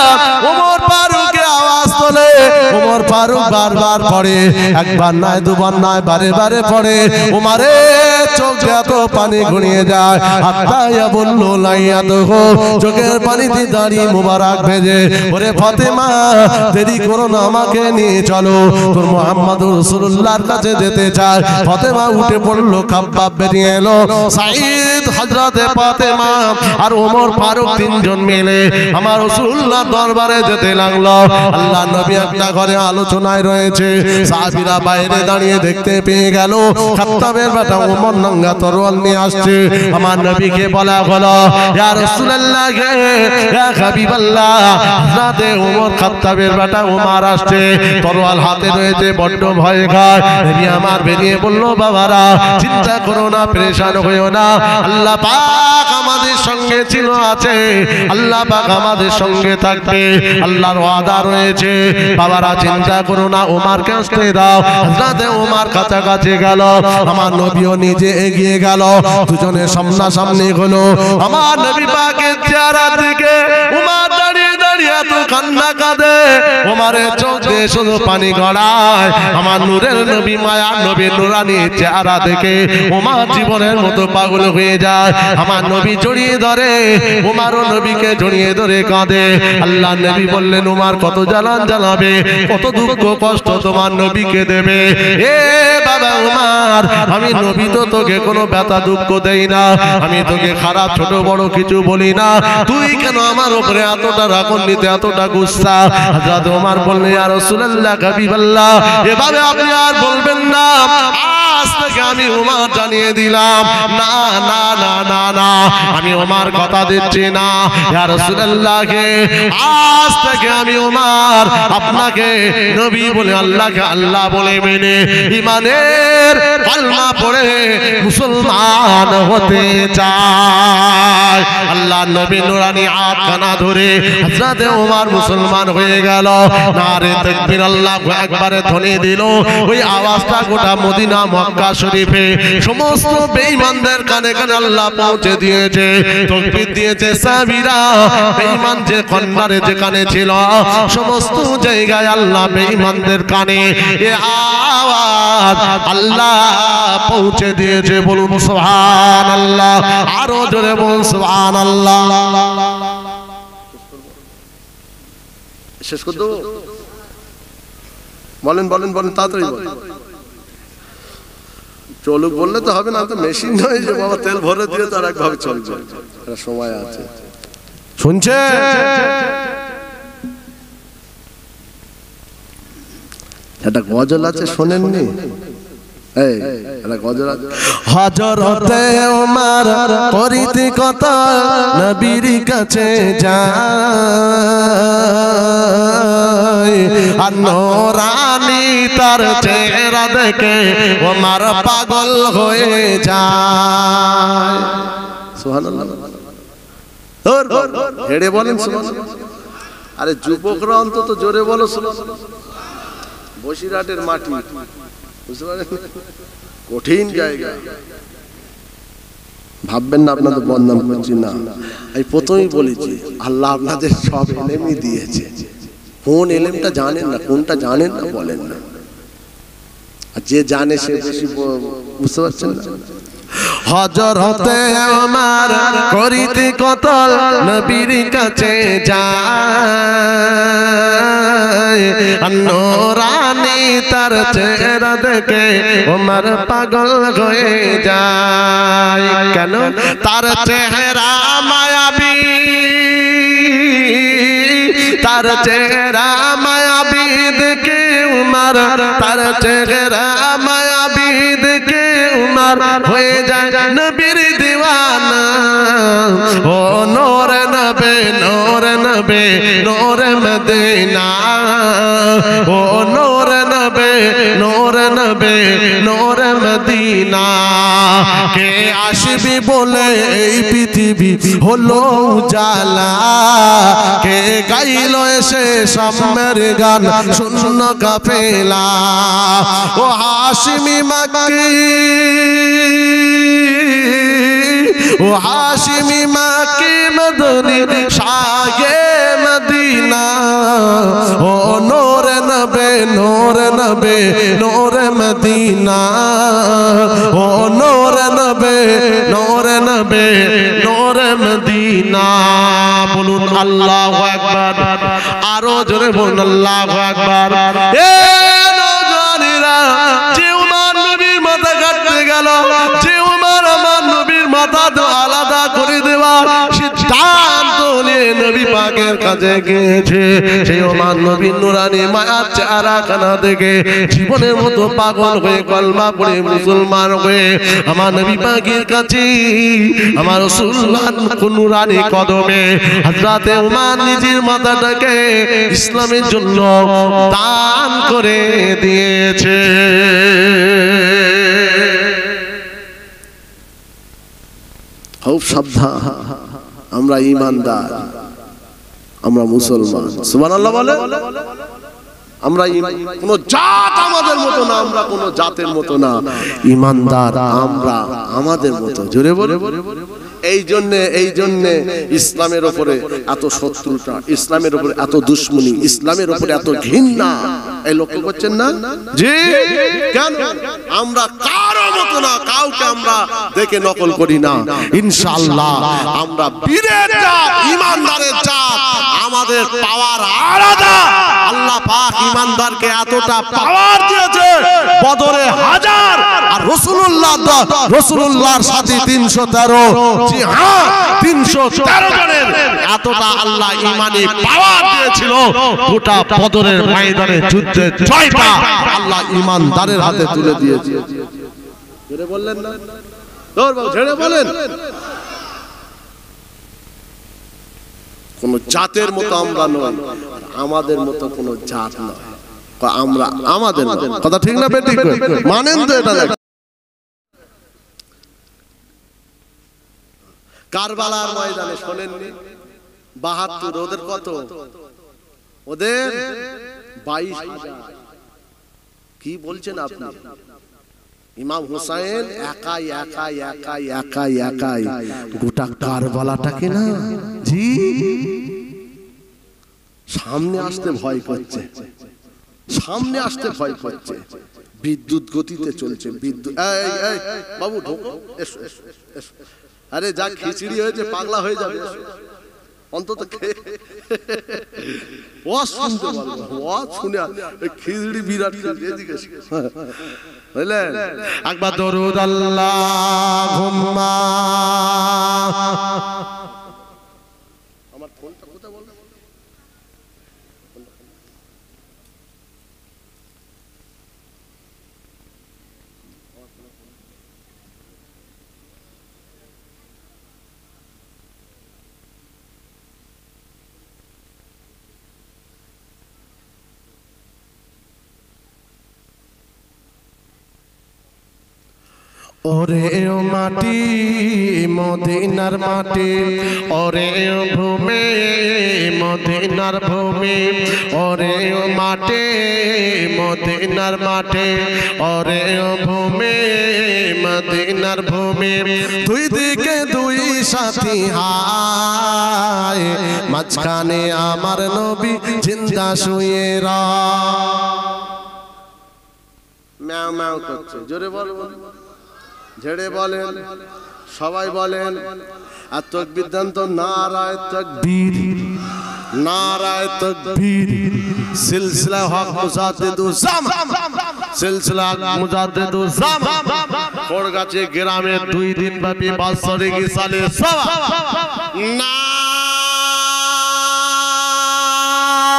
ওমর ফারুকের আওয়াজ তোলে। ওমর ফারুক বারবার পড়ে, একবার নয়, দুবার নয়, বারে বারে পড়ে। ওমরের চোখ এত পানি গড়িয়ে যায়, আত্মায়া বলল লাইয়া দেখো, চোখের পানিতে দাঁড়িয়ে মুবারক ভেজে, ওরে ফাতেমা দেরি করো না, আমাকে নিয়ে চলো, তোর মুহাম্মদুর রাসূলুল্লাহর কাছে যেতে চায়। ফাতেমা উঠে পড়লো, খাব্বাব বেরিয়ে এলো, সাঈদ, হযরতে ফাতেমা আর ওমর ফারুক তিনজন মিলে আমার রাসূলুল্লাহর দরবারে যেতে লাগলো। আল্লাহ নবী একটা ঘরে আলোচনায় রয়েছে, সাহাবীরা বাইরে দাঁড়িয়ে দেখতে পেয়ে গেল খাত্তাবের বেটা ওমর নঙ্গা তরোয়াল নিয়ে আসছে। আমার নবীকে বলা হলো, ইয়া রাসূলুল্লাহ, ইয়া হাবিবাল্লাহ, হযরতে ওমর, খাত্তাবের বেটা ওমর আসছে, তরোয়াল হাতে রয়েছে, বড্ড ভয় খায়। নবী আমার বেরিয়ে বলল, বাবারা চিন্তা করো না, পেরেশান হইও না, আল্লাহ পাক আমাদের সঙ্গে ছিল, আছে, আল্লাহ পাক আমাদের সঙ্গে থাকবে, আল্লাহর ওয়াদা রয়েছে। বাবারা চিন্তা করো না, ওমরকে আসতে দাও। হযরতে ওমর কাছাকাছি গেল, আমার নবীও নিজে এগিয়ে গেল, দুজনে সামনাসামনি হলো। আমার নবী পাকের চেহারার দিকে ওমর দাঁড়িয়ে দাঁড়িয়ে এত কান্না কাঁদে, ওমরের চোখ দিয়ে শুধু পানি গড়ায়। আমার নূরের নবী, মায়ার নবী, নুরানি চেহারা দেখে ওমর জীবনের মতো পাগল হয়ে যায়। আমার নবী জড়িয়ে ধরে, ওমরও নবীকে জড়িয়ে ধরে কাঁদে। আল্লাহ নবী বললেন, ওমর কত জ্বালান জ্বালাবে, কত দুঃখ কষ্ট তোমার নবীকে দেবে। এ বাবা ওমর, আমি নবী তো তোকে কোনো ব্যথা দুঃখ দেই না, আমি তোকে খারাপ ছোট বড় কিছু বলি না, তুই কেন আমার উপরে এতটা রাগান্বিত, এতটা গুসা? হযরত ওমর বললেন, ইয়া রাসূলুল্লাহ, হাবিবাল্লাহ, এভাবে আপনি আর বলবেন না, আজ থেকে আমি ওমর জানিয়ে দিলাম, না না না না না, আমি ওমর কথা দিচ্ছি না, ইয়া রাসূলুল্লাহ, আজ থেকে আমি ওমর আপনাকে নবী বলে, আল্লাহকে আল্লাহ বলে মেনে ঈমানের কালমা পড়ে মুসলমান হতে চায়। আল্লাহ নবী নুরানি হাতখানা ধরে হযরতে ওমর মুসলমান হয়ে গেল। নারে তাকবীর, আল্লাহু আকবার ধ্বনি দিল, ওই আওয়াজটা গোটা মদিনা মক্কা শরীফে সমস্ত বেঈমানদের কানে কানে আল্লাহ পৌঁছে দিয়েছে, তাকবীর দিয়েছে সাহাবীরা। বেঈমান যে কন্যারে যেখানে ছিল সমস্ত জায়গায় আল্লাহ বেঈমানদের কানে এ আওয়াজ আল্লাহ পৌঁছে দিয়েছে। বলুন সুবহানাল্লাহ, আরো জোরে বলুন সুবহানাল্লাহ। শেষ করে দেবো? বলেন বলেন বলেন, তাড়াতাড়ি বলেন। চলুক বললে তো হবে না, তো মেশিন নয় যে বাবা তেল ভরে দিয়ে তার একভাবে চলবে, সময় আছে। শুনছে? একটা গজল আছে, শোনেননি? হযরতে ওমর করিতে কথা নবীর কাছে যায়, আর নূরানি তার চেহারা দেখে ওমর পাগল হয়ে যায়। সুবহানাল্লাহ। হেড়ে বলেন সুবহানাল্লাহ। আরে যুবকরা অন্তত জোরে বলো সুবহানাল্লাহ। বসিরহাটের মাটি, বুঝতে পারেন, কঠিন জায়গা। ভাববেন না আপনাদের বদনাম করছি, না। আমি প্রথমেই বলেছি আল্লাহ আপনাদের সব এলেমই দিয়েছে। কোন এলেমটা জানেন না, কোনটা জানেন না বলেন না। আর যে জানে সে বেশি, বুঝতে পারছেন না? হযরতে ওমর করিতে কতল নবীর কাছে যায়, নূরানি তার চেহারা দেখে ওমর পাগল হয়ে যায়। কেন? তার চেহারা মায়াবী, তার চেহারা মায়াবী দেখে উমর, তার চেহারা মায়াবী দেখে উমর হয়ে যায় নবীর দিওয়ানা। ও নূর নবে, নূর নবে, নূর মদিনা। ও নূর নবে, নূর নবে, নূর মদিনা। কে আসবি বলে এই পৃথিবী হলো উজালা, কে গাইল এসে সামের গান শূন্য কাফেলা। ও হাশিমি মাক্কি, ও হাশিমি মাক্কি মদনী শাহে মদিনা। ও নূর নবে, নূর নবে, নূর মদিনা। ও নূর নবে, নূর নবে, নূর মদিনা। বলুন আল্লাহু আকবার, আরো জোরে বলুন আল্লাহু আকবার। এ নওজওয়ানেরা, যে উমর নবীর মাথা কাটতে গেল, যে উমর আমার নবীর মাথা তো আলাদা করে দেওয়া সিদ্ধান্ত নিয়ে নবী পাকের কাছে গিয়েছে, সেই উমর নবীর নুরানি মায়ার চেহারাখানা দেখে জীবনের মতো পাগল হয়ে কলমা পড়ে মুসলমান হয়ে আমার নবী পাকের কাছে আমার রাসূলুল্লাহ নুরানি কদমে হযরতে উমর নিজের মাথাটাকে ইসলামের জন্য দান করে দিয়েছে। খুব সাবধান, আমরা ঈমানদার, আমরা মুসলমান। সুবহানাল্লাহ বলে। আমরা কোন জাত আমাদের মতো না, আমরা কোন জাতের মতো না, ঈমানদার আমরা আমাদের মতো। জোরে বলে। এই জন্য ইসলামের উপরে এত শত্রুতা, ইসলামের উপরে এত দুশমনি, ইসলামের উপরে এত ঘৃণা। এই লক্ষ্য করছেন না? জি। কেন? আমরা কারো মতো না, কাউকে আমরা দেখে নকল করি না। ইনশাআল্লাহ আমরা বীরের জাত, ঈমানদারের জাত, আমাদের পাওয়ার আলাদা। আল্লাহ পাক ঈমানদারকে এতটা পাওয়ার দিয়েছে, বদরে 1000 আর রাসূলুল্লাহর সাথে 313। জি হ্যাঁ, 313 জনের এতটা আল্লাহ ঈমানি পাওয়ার দিয়েছিল। গোটা বদরের ময়দানে যুদ্ধে জয়টা আল্লাহ ঈমানদারের হাতে তুলে দিয়েছে। জোরে বললেন না? জোরে বলেন। কোন জাতের মতো আমরা নই, আমাদের মতো কোন জাত নয়। আমরা আমাদের কথা ঠিক না বেঠিক? মানেন তো এটা? কারবালার ময়দানে শোনেননি? 72। ওদের কত? ওদের 22,000। কি বলছেন আপনি? ইমাম হুসাইন একাই একাই একাই একাই একাই গোটা কারবালাটাকে না জি সামনে আসতে ভয় করছে, সামনে আসতে ভয় করছে। বিদ্যুৎ গতিতে চলছে, বিদ্যুৎ। এই এই বাবু ঢোকো, এসো এসো এসো। আরে যা খিচড়ি হয়েছে পাগলা হয়ে যাবে, অন্তত ওয়াজ শুনতে পারবো, ওয়াজ শুনে খিচড়ি বিরাট এদিকে বুঝলেন। একবার দরুদ আল্লাহুম্মা। আমার ফোনটা কোথায় বল? ওরে মাটি মদিনার মাটি, ওরে ভূমি মদিনার ভূমি, ওরে মাটি মদিনার মাটি, ওরে ভূমি মদিনার ভূমি। দুই দিকে দুই সাথী হায়, মাঝখানে আমার নবী জিন্দা শুয়ে রা। ম্যাও ম্যাও করছে, জোরে বলুন, ঝেড়ে বলেন, সবাই বলেন। আর তাকবীর দেন তো, নারায়ে তাকবীর, নারায়ে তাকবীর। সিলসিলা হক মুজাদ্দিদুজ জামান, সিলসিলা মুজাদ্দিদুজ জামান। খড়গাছি গ্রামে 2 দিন ব্যাপী বাৎসরিক ইসালে সভা।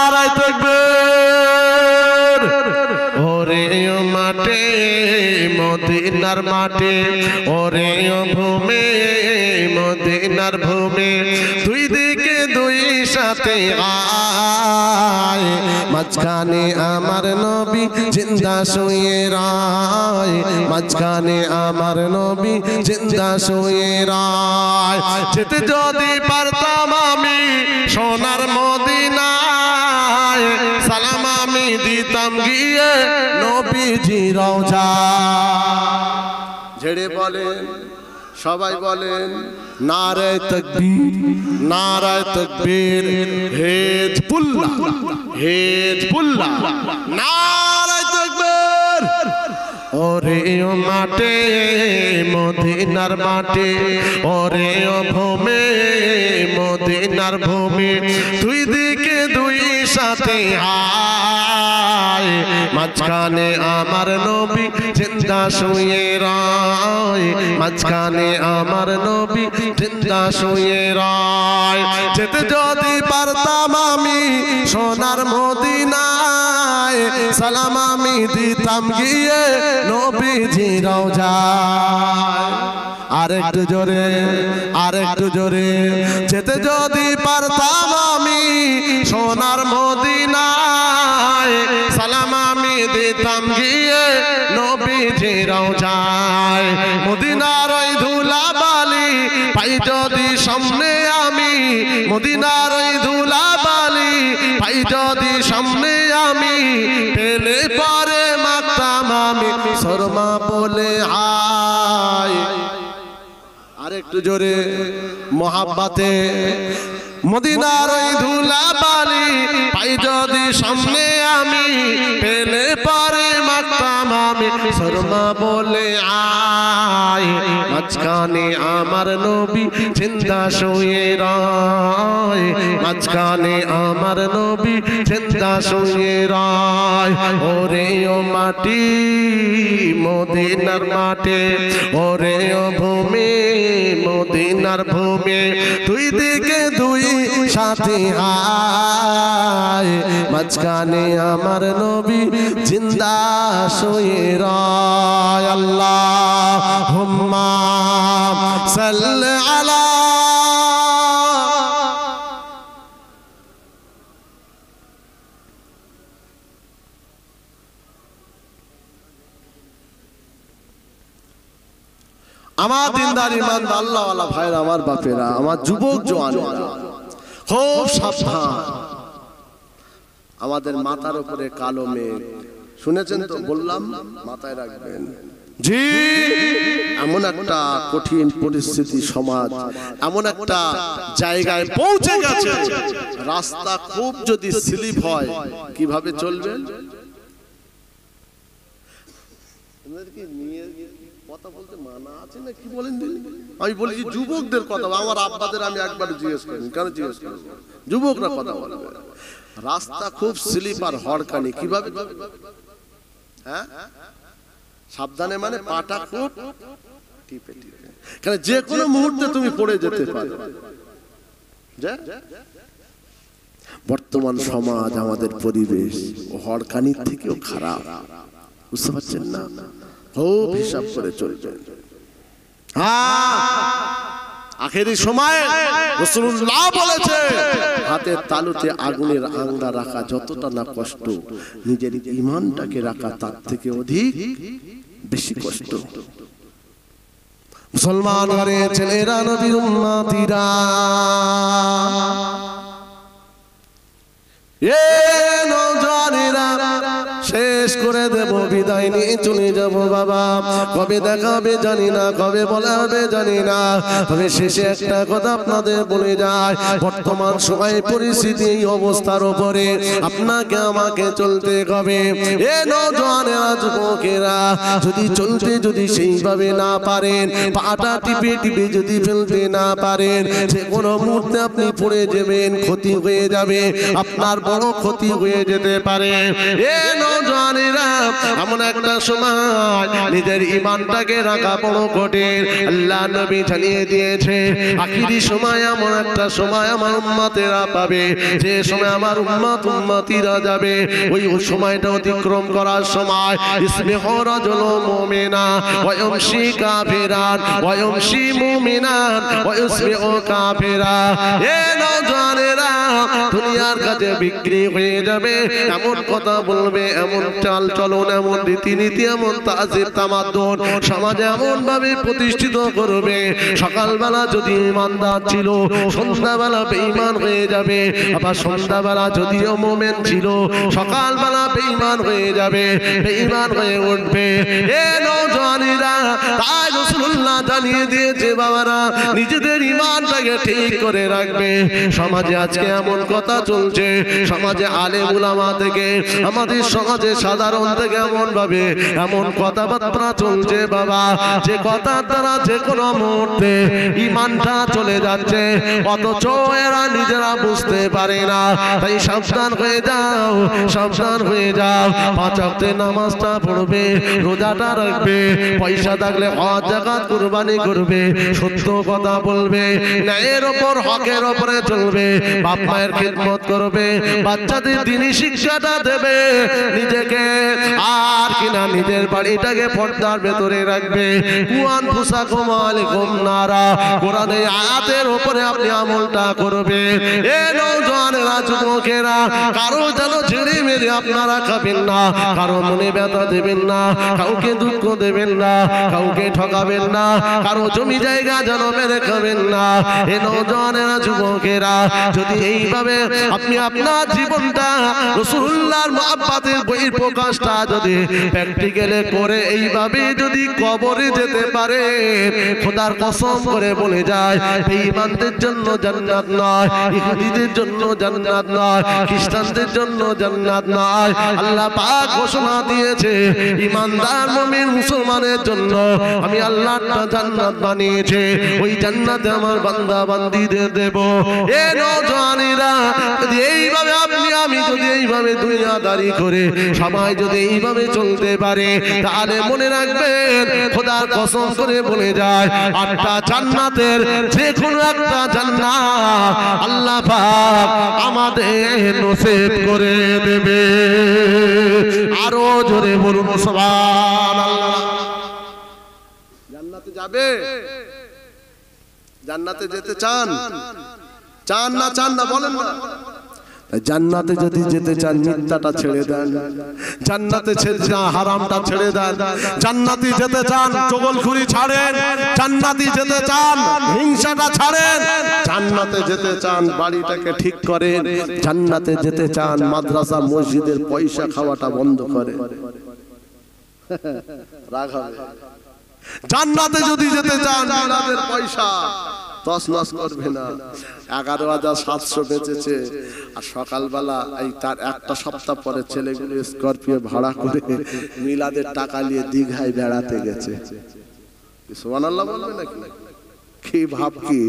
নারায়ে তাকবীর। ওরে মাটি মদিনার মাটি, ওরে ভূমি মদিনার ভূমি। দুই দিকে দুই সাথে আয়, মাঝখানে আমার নবী জিন্দা শুয়ে রায়, মাঝখানে আমার নবী জিন্দা শুয়ে রায়। যেতে যদি পারতাম আমি সোনার মদিনায়, সালাম আমি দিতাম গিয়ে নবীজি রওজা। ঝেড়ে বলেন, সবাই বলেন, নারায়ে তাকবীর, নারায়ে তাকবীর। হিজবুল্লাহ, হিজবুল্লাহ, নারায়ে তাকবীর। ওরে মাটি মদিনার মাটি, ওরে ভূমি মদিনার ভূমি। দুই দিকে দুই সাথে হায়, মাঝখানে আমার নবী জিন্দা শুয়ে রায়, মাঝখানে আমার নবী জিন্দা শুয়ে রায়। যেতে যদি পারতাম আমি সোনার মদিনায়, সালাম আমি দিতাম গিয়ে নবীজি রওজায়। আরেকটু জোরে, আরেকটু জোরে। যেতে যদি পারতাম আমি সোনার মদিনায়, সালাম আমি দিতাম গিয়ে নবীজি রওজায়। মদিনার ওই ধুলাবালি পাই যদি সামনে আমি, মদিনার ওই ধুলাবালি পাই যদি সামনে আমি, পেলে পরে মাখতাম আমি শর্মা বলে হায়। আরেকটু জোরে মোহাব্বতে। মদিনার ওই ধুলাবালি পাই যদি সামনে আমি, পেলে পরে মাখতাম আমি শর্মা বলে আয়। মাঝখানে আমার নবী জিন্দা শুয়ে রায়, মাঝখানে আমার নবী জিন্দা শুয়ে রায়। ওরে ও মাটি মদিনার মাটি, ওরে ও ভূমি মদিনার ভূমি। দুই দিকে দুই সাথী হায়, মাঝখানে আমার নবী জিন্দা শুয়ে রায়। আল্লাহুম্মা সাল্লি আলা। আমার দিনদার ইমানদার আল্লাহওয়ালা ভাইরা, আমার বাপেরা, আমার যুবক জওয়ানেরা, খুব সাবধান। আমাদের মাথার উপরে কালো মেঘ, শুনেছেন তো? বললাম মাথায় রাখবেন। জি, এমন একটা কঠিন পরিস্থিতি সমাজ এমন একটা জায়গায় পৌঁছে গেছে, রাস্তা খুব যদি স্লিপ হয় কিভাবে চলবে? কথা বলতে মানা আছে না কি বলেন? আমি বলি যে যুবকদের কথা, আমার আব্বাদের আমি একবার জিজ্ঞেস করি, কেন জিজ্ঞেস করি? যুবকরা কথা বলবে, রাস্তা খুব স্লিপার হড়কানি, কিভাবে? হ্যাঁ, সাবধানে মানে পাটা খুব টিপে টিপে, কারণ যে কোনো মুহূর্তে তুমি পড়ে যেতে পারো। বর্তমান সমাজ, আমাদের পরিবেশ হড়কানির থেকেও খারাপ, বুঝতে পারছেন না? খুব হিসাব করে চলবে। আখেরি সময় রাসূলুল্লাহ বলেছে, হাতের তালুতে আগুনের আংটা রাখা যতটা না কষ্ট, নিজের ঈমানটাকে রাখা তার থেকে অধিক বেশি কষ্ট। মুসলমান ঘরে ছেলেরা, নবীর উম্মতিরা, এ নওজোয়ানেরা, শেষ করে দেব, বিদায় নিয়ে চলে যাব বাবা। কবে দেখাবে জানি না, কবে বলা হবে জানি না, তবে শেষে একটা কথা আপনাদের বলে যায়, বর্তমান সময় পরিস্থিতি এই অবস্থার উপরে আপনাকে আমাকে চলতে হবে। এ নওজোয়ানেরা, যুবকেরা, যদি চলতে যদি সেইভাবে না পারেন, পাটা টিপে টিপে যদি ফেলতে না পারেন, যে কোনো মুহূর্তে আপনি পড়ে যাবেন, ক্ষতি হয়ে যাবে, আপনার বড় ক্ষতি হয়ে যেতে পারে। এ নওজোয়ানেরা, এমন একটা সময় নিজের ঈমানটাকে রাখা বড় কঠিন। আল্লাহ নবী জানিয়ে দিয়েছে, আখিরি সময় এমন একটা সময় আমার উম্মতেরা পাবে, যে সময় আমার উম্মতিরা যাবে, ওই সময়টা অতিক্রম করার সময় ইসমিহু রাজুল মুমিনা ওয়া ইয়ামশি কাফিরান ওয়া ইয়ামশি মুমিনান ওয়া ইসমিহু কাফিরা। এ নওজোয়ানেরা, দুনিয়ার কাছে বিক্রি হয়ে যাবে, এমন কথা বলবে, এমন চাল চলন, এমন রীতিনীতি, এমন তাজিব তামাদ্দুন সমাজে এমন ভাবে প্রতিষ্ঠিত করবে, সকালবেলা যদি ইমানদার ছিল, সন্ধ্যাবেলা বেঈমান হয়ে যাবে, আবার সন্ধ্যাবেলা যদিও মুমিন ছিল, সকালবেলা বেঈমান হয়ে যাবে, বেঈমান হয়ে উঠবে। এ নওজোয়ানেরা, তাই রাসূলুল্লাহ জানিয়ে দিয়েছে, বাবারা নিজেদের ঈমানটাকে ঠিক করে রাখবে। সমাজে আজকে এমন কথা চলছে, সমাজে আলেম উলামা থেকে, আমাদের সমাজে সাধারণ থেকে এমন ভাবে এমন কথাবার্তা চলছে বাবা, যে কথার দ্বারা যে কোনো মুহূর্তে ঈমানটা চলে যাচ্ছে, অথচ এরা নিজেরা বুঝতে পারে না। তাই সাবধান হয়ে যাও, সাবধান হয়ে যাও। 5 ওয়াক্তের নামাজটা পড়বে, রোজাটা রাখবে, পয়সা থাকলে হজ যাকাত কুরবানি করবে, সত্য কথা বলবে, ন্যায়ের ওপর হকের ওপরে চলবে, বাপ মায়ের খিদমত করবে, বাচ্চাদের দ্বীনি শিক্ষাটা দেবে, নিজেকে আর কিনা নিজের বাড়িটাকে পর্দার ভেতরে রাখবে। কুয়ান ফুসাকুম আলাইকুম নারা, কোরআনের আয়াতের উপরে আপনি আমলটা করবে। এ নওজোয়ানেরা, যুবকেরা, কারো যেন ছেড়ে মেরে আপনারা খাবেন না, কারো মনে ব্যথা দেবেন না, কাউকে দুঃখ দেবেন না, কাউকে ঠকাবেন না, কারো জমি জায়গা যেন মেরে খাবেন না। এ নওজোয়ানেরা, যুবকেরা, যদি এইভাবে আপনি আপনার জীবনটা রাসূলুল্লাহর মহব্বতের বহির প্রকাশটা যদি প্র্যাকটিক্যালে করে এইভাবে যদি কবরে যেতে পারে, খোদার কসম করে বলে যায়, বেঈমানদের জন্য জান্নাত নয়, ইহুদিদের জন্য জান্নাত নয়, খ্রিস্টানদের জন্য জান্নাত নয়। আল্লাহ পাক ঘোষণা দিয়েছে, ঈমানদার মুমিন মুসলমানের জন্য আমি আল্লাহ একটা জান্নাত বানিয়েছে, ওই জান্নাতে আমার বান্দা বান্দীদের দেব। এ নওজোয়ানেরা, যদি এইভাবে আপনি আমি যদি এইভাবে দুনিয়াদারি করে সবাই যদি এইভাবে চলতে পারে, তাহলে মনে রাখবেন, খোদার কসম করে বলে যায়, 8টা জান্নাতের যে কোনো একটা জান্নাত আল্লাহ পাক আমাদের নসিব করে দেবে। আরো জোরে বলুন সুবহানাল্লাহ। জান্নাতে যাবে, জান্নাতে যেতে চান? চান না চান না বলেন না? জান্নাতে যদি যেতে চান, মিথ্যাটা ছেড়ে দেন, জান্নাতে হারামটা ছেড়ে দেন, জান্নাতে যেতে চান চগলখুরি ছাড়েন, জান্নাতে যেতে চান হিংসাটা ছাড়েন, জান্নাতে যেতে চান বাড়িটাকে ঠিক করেন, জান্নাতে যেতে চান মাদ্রাসা মসজিদের পয়সা খাওয়াটা বন্ধ করেন। রাগ হবে। জান্নাতে যদি যেতে চান মিলাদের পয়সা তছনছ করবে না। 11,700 বেঁচেছে, আর সকালবেলা এই তার একটা সপ্তাহ পরে ছেলেগুলো স্করপিও ভাড়া করে মিলাদের টাকা নিয়ে দীঘায় বেড়াতে গেছে। সুবহানাল্লাহ বলবে নাকি? কি ভাব কি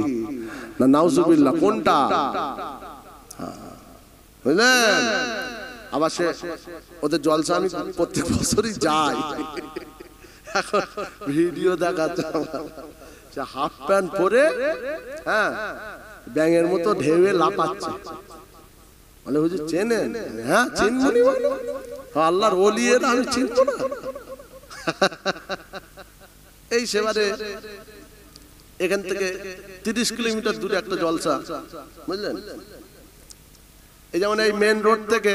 না নাউজুবিল্লাহ কোনটা বুঝলেন? আবার সে ওদের জলসা আমি প্রত্যেক বছরই যাই। এখন ভিডিও দেখাচ্ছে হাফ প্যান্ট পরে, হ্যাঁ, ব্যাঙের মতো ঢেউয়ে লাফাচ্ছে। বলে হুজুর চেনেন? হ্যাঁ চিনবনি। আল্লাহর ওলি এরা, আমি চিনব না? এই সেবারে এখান থেকে 30 কিলোমিটার দূরে একটা জলসা, বুঝলেন? এই যেমন এই মেন রোড থেকে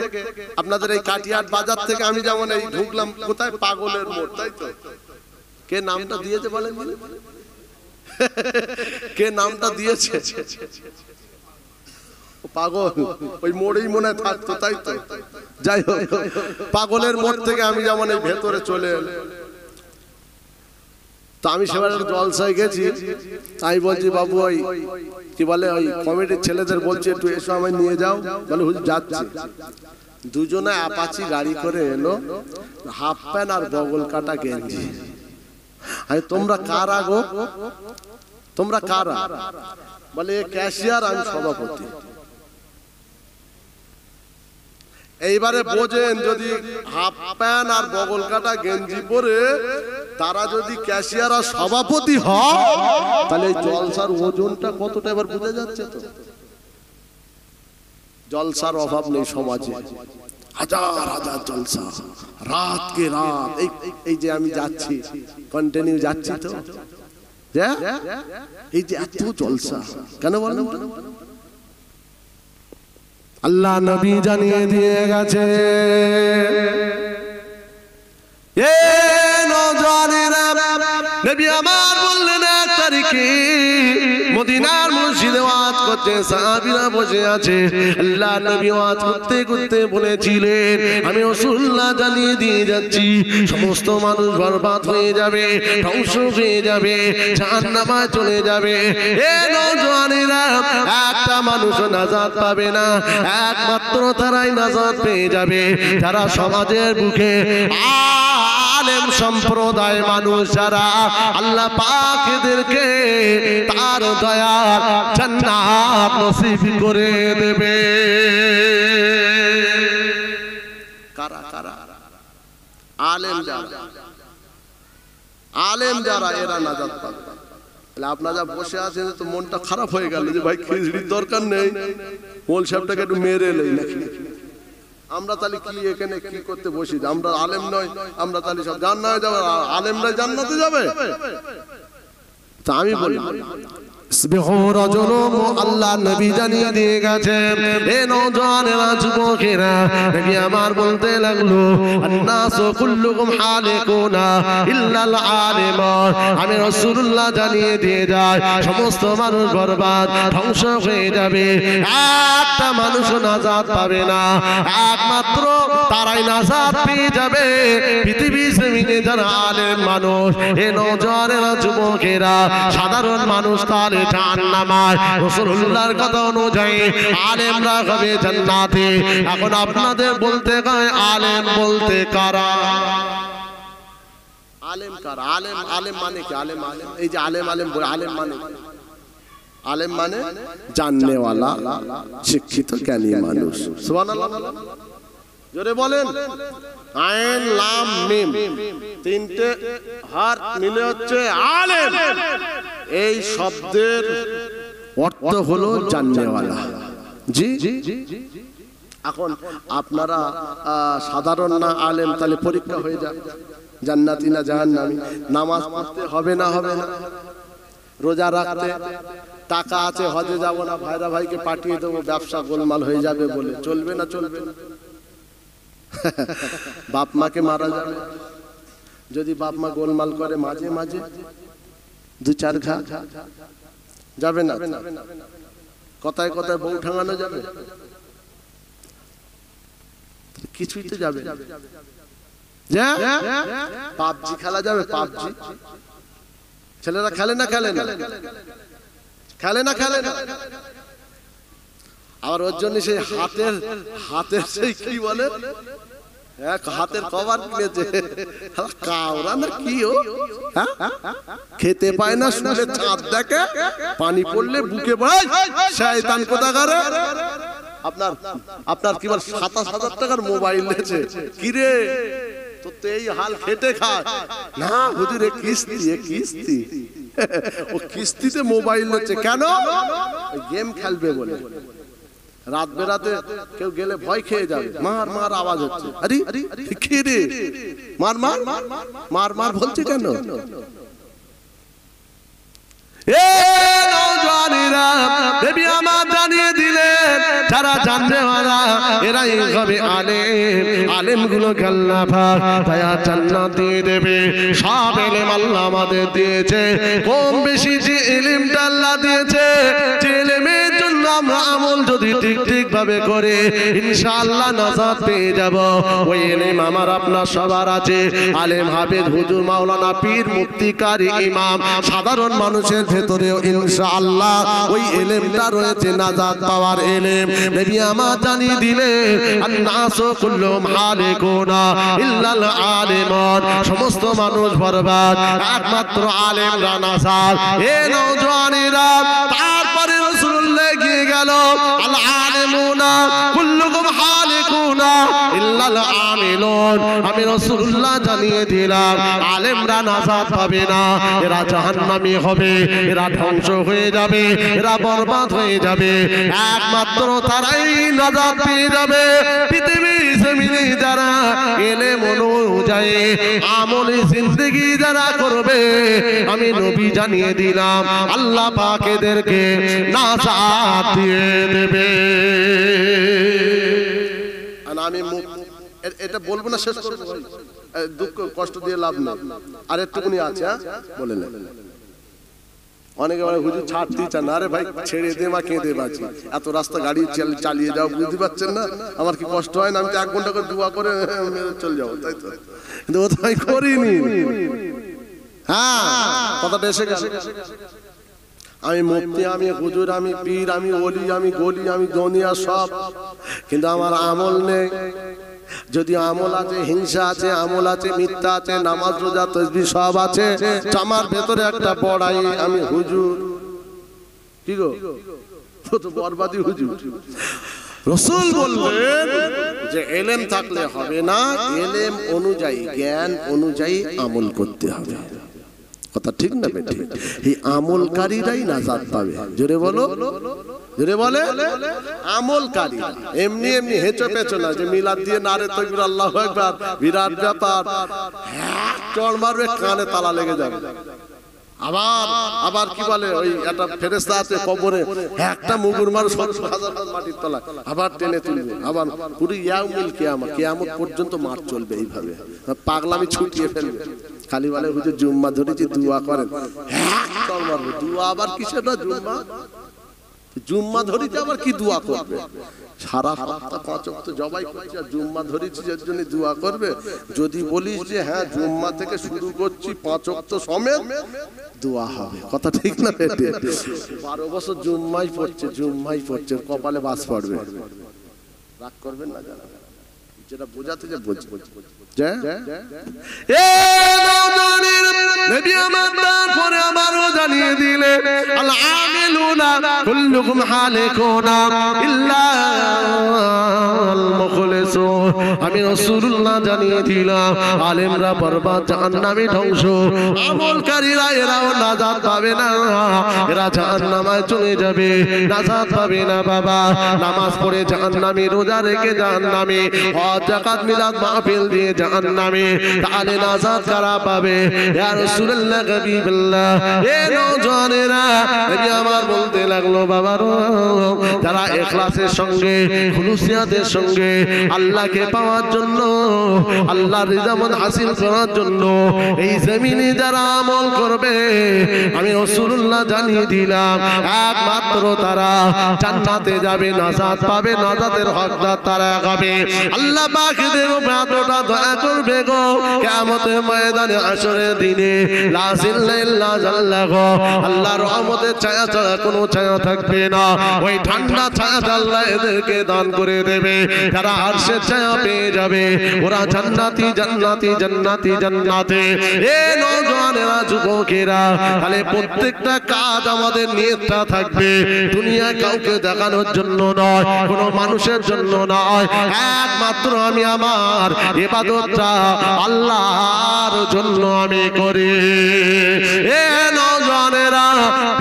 আপনাদের এই কাটিয়াট বাজার থেকে আমি যেমন এই ঢুকলাম কোথায়, পাগলের মোড়, তাই তো? কে নামটা দিয়েছে বলেন? কে নামটা দিয়েছে? পাগল ওই মোড়েই মনে থাকতো, তাই তো? যাই হোক, পাগলের মোড় থেকে আমি যেমন এই ভেতরে চলে এলাম, তো আমি সেবার জলসায় গেছি। আমি বলছি বাবু ওই কি বলে ওই কমিটির ছেলেদের বলছি একটু এসো আমায় নিয়ে যাও। বলে হুজুর যাচ্ছি। দুজনে অ্যাপাচি গাড়ি করে এলো, হাফ প্যান্ট আর বগল কাটা গেঞ্জি। আরে তোমরা কারা গো? তোমরা কারা? বলে ক্যাশিয়ার, আমি সভাপতি। এইবারে বোঝেন, যদি হাফ প্যান্ট আর বগল কাটা গেঞ্জি পরে তারা যদি ক্যাশিয়ার আর সভাপতি হয়, তাহলে এই জলসার ওজনটা কতটা এবার বুঝে যাচ্ছে। তো জলসার অভাব নেই সমাজে, হাজার হাজার জলসা, রাত কে রাত। এই যে আমি যাচ্ছি, কন্টিনিউ যাচ্ছি, তো এই যে এত জলসা কেন বলেন? আল্লাহ নবী জানিয়ে দিয়ে গেছে, এ নওজওয়ানেরা, নবী আমার বললেন 1 তারিখে মদিনার মসজিদে ওয়াজ করতে সাহাবীরা বসে আছে। আল্লাহ নবী ওয়াজ করতে করতে বলেছিলেন, আমি রাসূলুল্লাহ জানিয়ে দিয়ে যাচ্ছি, সমস্ত মানুষ বরবাদ হয়ে যাবে, ধ্বংস হয়ে যাবে, জাহান্নামে চলে যাবে। এ নওজওয়ানেরা, একটা মানুষ নাজাত পাবে না, একমাত্র তারাই নাজাত পেয়ে যাবে যারা সমাজের বুকে আলেম সম্প্রদায় মানুষ, যারা আল্লাহ পাক এদেরকে তার দয়ার জান্নাত নসিব করে দেবে। কারা কারা? আলেম যারা, আলেম যারা, এরা নাজাত পাবে। আপনারা বসে আছেন তো মনটা খারাপ হয়ে গেল যে ভাই খিচড়ির দরকার নেই, মোল সাহেবটাকে একটু মেরে এলেই নাকি। আমরা তাহলে কি এখানে কি করতে বসি? আমরা আলেম নয়, আমরা তাহলে সব জান্নাতে যাবে, আলেমরা জান্নাতে যাবে? তা আমি বলি আল্লাহ নবী জানিয়ে দিয়ে গেছেন, এ নওজওয়ানেরা, যুবকেরা, নবী আমার বলতে লাগলো, আন্নাসু কুল্লুকুম হালিকুনা ইল্লাল আলিম। আমি রাসূলুল্লাহ জানিয়ে দিয়ে যায়, সমস্ত মানুষ বরবাদ, ধ্বংস হয়ে যাবে, একটা মানুষ নাজাত পাবে না, একমাত্র তারাই নাজাত পেয়ে যাবে পৃথিবীর জমিনে যারা আলেম মানুষ। এ নওজওয়ানেরা, যুবকেরা, সাধারণ মানুষ তাহলে জাহান্নামায়, রাসূলুল্লাহর কথা অনুযায়ী আলেমরা হবে জান্নাতে। এখন আপনাদের বলতে হয়, আলেম বলতে কারা? আলেম কারা? আলেম, আলেম মানে কি? আলেম, আলেম এই যে আলেম, আলেম বলে, আলেম মানে, আলেম মানে জাননেওয়ালা, শিক্ষিত, জ্ঞানী মানুষ। সুবহানাল্লাহ, জোরে বলেন। আইন লাম মিম, তিনটে হাত মিলে হচ্ছে আলেম। এই শব্দের অর্থ হলো জাননেওয়ালা। জি, এখন আপনারা সাধারণ না আলেম, তাহলে পরীক্ষা হয়ে যায়, জান্নাতি না জাহান্নামী। নামাজ পড়তে হবে না, হবে না? রোজা রাখতে, টাকা আছে, হজে যাব না, ভাইরা ভাইকে পাঠিয়ে দেবো, ব্যবসা গোলমাল হয়ে যাবে বলে, চলবে না? চলবে না। বাপ মাকে মারা যাবে, যদি বাপ মা গোলমাল করে মাঝে মাঝে 2-4 ঘা যাবে না? কথায় কথায় বউ ঠাঙানো যাবে? কিছুই তো যাবে। পাবজি খেলা যাবে? পাবজি ছেলেরা খেলে না? খেলে না? খেলে না? খেলে না? আবার ওর জন্য সেই হাতের সেই কি বলে এক হাতের কভার কিনেছে, কাওরা না কি ও, খেতে পায় না, শুলে চাঁদ দেখে, পানি পড়লে বুকে বাড়ায়, শয়তান কোথাকার। আপনার কি বল 27,000 টাকার মোবাইল নিয়েছে, কি রে তো এই হাল খেটে খায় না হুজুর? কিস্তি ও কিস্তিতে মোবাইল নিয়েছে কেন? গেম খেলবে বলে। রাত বেরাতে কেউ গেলে ভয় খেয়ে যাবে, মার মার আওয়াজ হচ্ছে, আরে কি রে মার মার মার মার বলছে কেন? নবী আমার জানিয়ে দিলেন যারা জানবে ওরা এরাই হবে আলেম, আলেমগুলোকে আল্লাহ পাক দয়া জান্নাত দিয়ে দেবে। সব ইলম আল্লাহ আমাদের দিয়েছে, কম বেশি যে ইলমটা আল্লাহ দিয়েছে, যে ইলমের জন্য আমরা আমল যদি ঠিক ভাবে করে ইনশাআল্লাহ নাজাত পেয়ে যাব, ওই ইলম আমার আপনার সবার আছে। আলেম হাফেজ হুজুর মাওলানা পীর মুফতি কারি ইমাম সাধারণ মানুষের ভেতরেও ইনশাআল্লাহ ওই ইলমটা রয়েছে, নাজাত পাওয়ার ইলম। নবী আমার জানিয়ে দিলেন আন-নাসু কুল্লুহুম হালিকুনা ইল্লাল আলিমুন, সমস্ত মানুষ বরবাদ, একমাত্র আলেমরা নাজাত। এ নওজওয়ানেরা, তারপরে রাসূলুল্লাহ গিয়ে গেল আল আলিমুনা কুল্লুহুম হালিকুনা ইল্লাল আমিলুন। আমি রাসূলুল্লাহ জানিয়ে দিলাম আলেমরা নাজাত পাবে না, এরা জাহান্নামী হবে, এরা ধ্বংস হয়ে যাবে, এরা বরবাদ হয়ে যাবে। একমাত্র তারাই নাজাত পেয়ে যাবে পৃথিবীর জমিনে যারা ইলম অনুযায়ী আমলে জিন্দেগি যারা করবে। আমি নবী জানিয়ে দিলাম আল্লাহ পাক এদেরকে নাজাত দিয়ে দেবে। আর আমি এটা বলবো না, শেষ করবো, দুঃখ কষ্ট দিয়ে লাভ নেই, আর একটুকুনি আছে বলে নেন। অনেকে বলে হুজুর ছাড়তে চান না, আরে ভাই ছেড়ে দে মা, কেঁদে বাঁচি, এত রাস্তা গাড়ি চালিয়ে যাও, বুঝতে পারছেন না আমার কি কষ্ট হয় না? আমি তো 1 ঘন্টা করে দোয়া করে চলে যাবো, তাই তো, কিন্তু ও তো আমি করিনি। হ্যাঁ, কথাটা এসে গেছে। আমি মুফতি, আমি হুজুর, আমি পীর, আমি ওলি, আমি গলি, আমি দুনিয়া সব, কিন্তু আমার আমল নেই। যদি আমল আছে, হিংসা আছে, আমল আছে, মিথ্যা আছে, নামাজ রোজা তাসবিহ সব আছে, আমার ভেতরে একটা বড়াই, আমি হুজুর। কি গো, তো বরবাদি হুজুর। রাসূল বললেন যে ইলম থাকলে হবে না, ইলম অনুযায়ী, জ্ঞান অনুযায়ী আমল করতে হবে। কথা ঠিক না বেঠিক? এই আমলকারীরাই নাজাত পাবে। জোরে বলো, জোরে বলে আমলকারী। এমনি এমনি হেঁচো পেঁচো না যে মিলাদ দিয়ে নারে তাকবীর আল্লাহু আকবার বিরাট ব্যাপার, চড় মারবে কানে তালা লেগে যাবে। আবার কি বলে ওই একটা ফেরেশতা আছে কবরে, একটা মুগুর মার 70,000 মাটির তলায়, আবার টেনে তুলবে, আবার পুরো ইয়াউমুল কিয়ামত, কিয়ামত পর্যন্ত মার চলবে এইভাবে, পাগলামি ছুটিয়ে ফেলবে। খালি বলে হুজুর জুম্মা ধরেছি দোয়া করেন, দোয়া আবার কিসের না? জুম্মা ধরেছি আবার কি দোয়া করবে? সারা সপ্তাহ 5 ওয়াক্ত জবাই করছি, আর জুম্মা ধরেছি এর জন্য দোয়া করবে? যদি বলিস যে হ্যাঁ জুম্মা থেকে শুরু করছি 5 ওয়াক্ত সমেত, দোয়া হবে। কথা ঠিক না? 12 বছর জুম্মাই পড়ছে, কপালে বাস পড়বে। রাগ করবেন না, জানা যেটা বোঝাতে যে বলছি। নবী আমার তারপরে আমারও জানিয়ে দিলেন আল আমিলুনা কুল্লুহুম হালিকুনা ইল্লাল মুখলিসুন। আমি রাসূলুল্লাহ জানিয়ে দিলাম আলেমরা বরবাদ, জাহান্নামী, ধ্বংস। আমলকারীরা এরাও নাজাত পাবে না, এরা জাহান্নামে চলে যাবে, নাজাত পাবে না। বাবা নামাজ পড়ে জাহান্নামী, রোজা রেখে জাহান্নামী, হজ যাকাত মিলাদ মাহফিল দিয়ে জাহান্নামী, তাহলে নাজাত কারা পাবে? ইয়া রাসূলুল্লাহ হাবিবাল্লাহ। এ নওজওয়ানেরা, নবী আমার বলতে লাগলো বাবারো, যারা ইখলাসের সঙ্গে, খুলুসিয়াতের সঙ্গে আল্লাহকে পাওয়ার জন্য, আল্লাহর রিজামত হাসিল করার জন্য এই জমিনে যারা আমল করবে, আমি রাসূলুল্লাহ জানিয়ে দিলাম একমাত্র তারা জান্নাতে যাবে, নাজাত পাবে, নাজাতের হকদার তারা হবে। আল্লাহ পাক এদের উপরে এতটা দয়া করবে, গো কিয়ামতের ময়দানে হাসরের দিনে লা জিল্লা ইল্লা জাল্লাহ আল্লাহর রহমতের ছায়া ছাড়া কোনো ছায়া থাকবে না ওই ঠান্ডা ছায়াটা আল্লাহ এদেরকে দান করে দেবে যারা আরশের ছায়া পেয়ে যাবে ওরা জান্নাতি জান্নাতি জান্নাতি জান্নাতে এ নওজওয়ানেরা যুবকেরা তাহলে প্রত্যেকটা কাজ আমাদের নিয়তটা থাকবে দুনিয়া কাউকে দেখানোর জন্য নয় কোনো মানুষের জন্য নয় একমাত্র আমি আমার ইবাদতটা আল্লাহর জন্য আমি করি এ নওজওয়ানেরা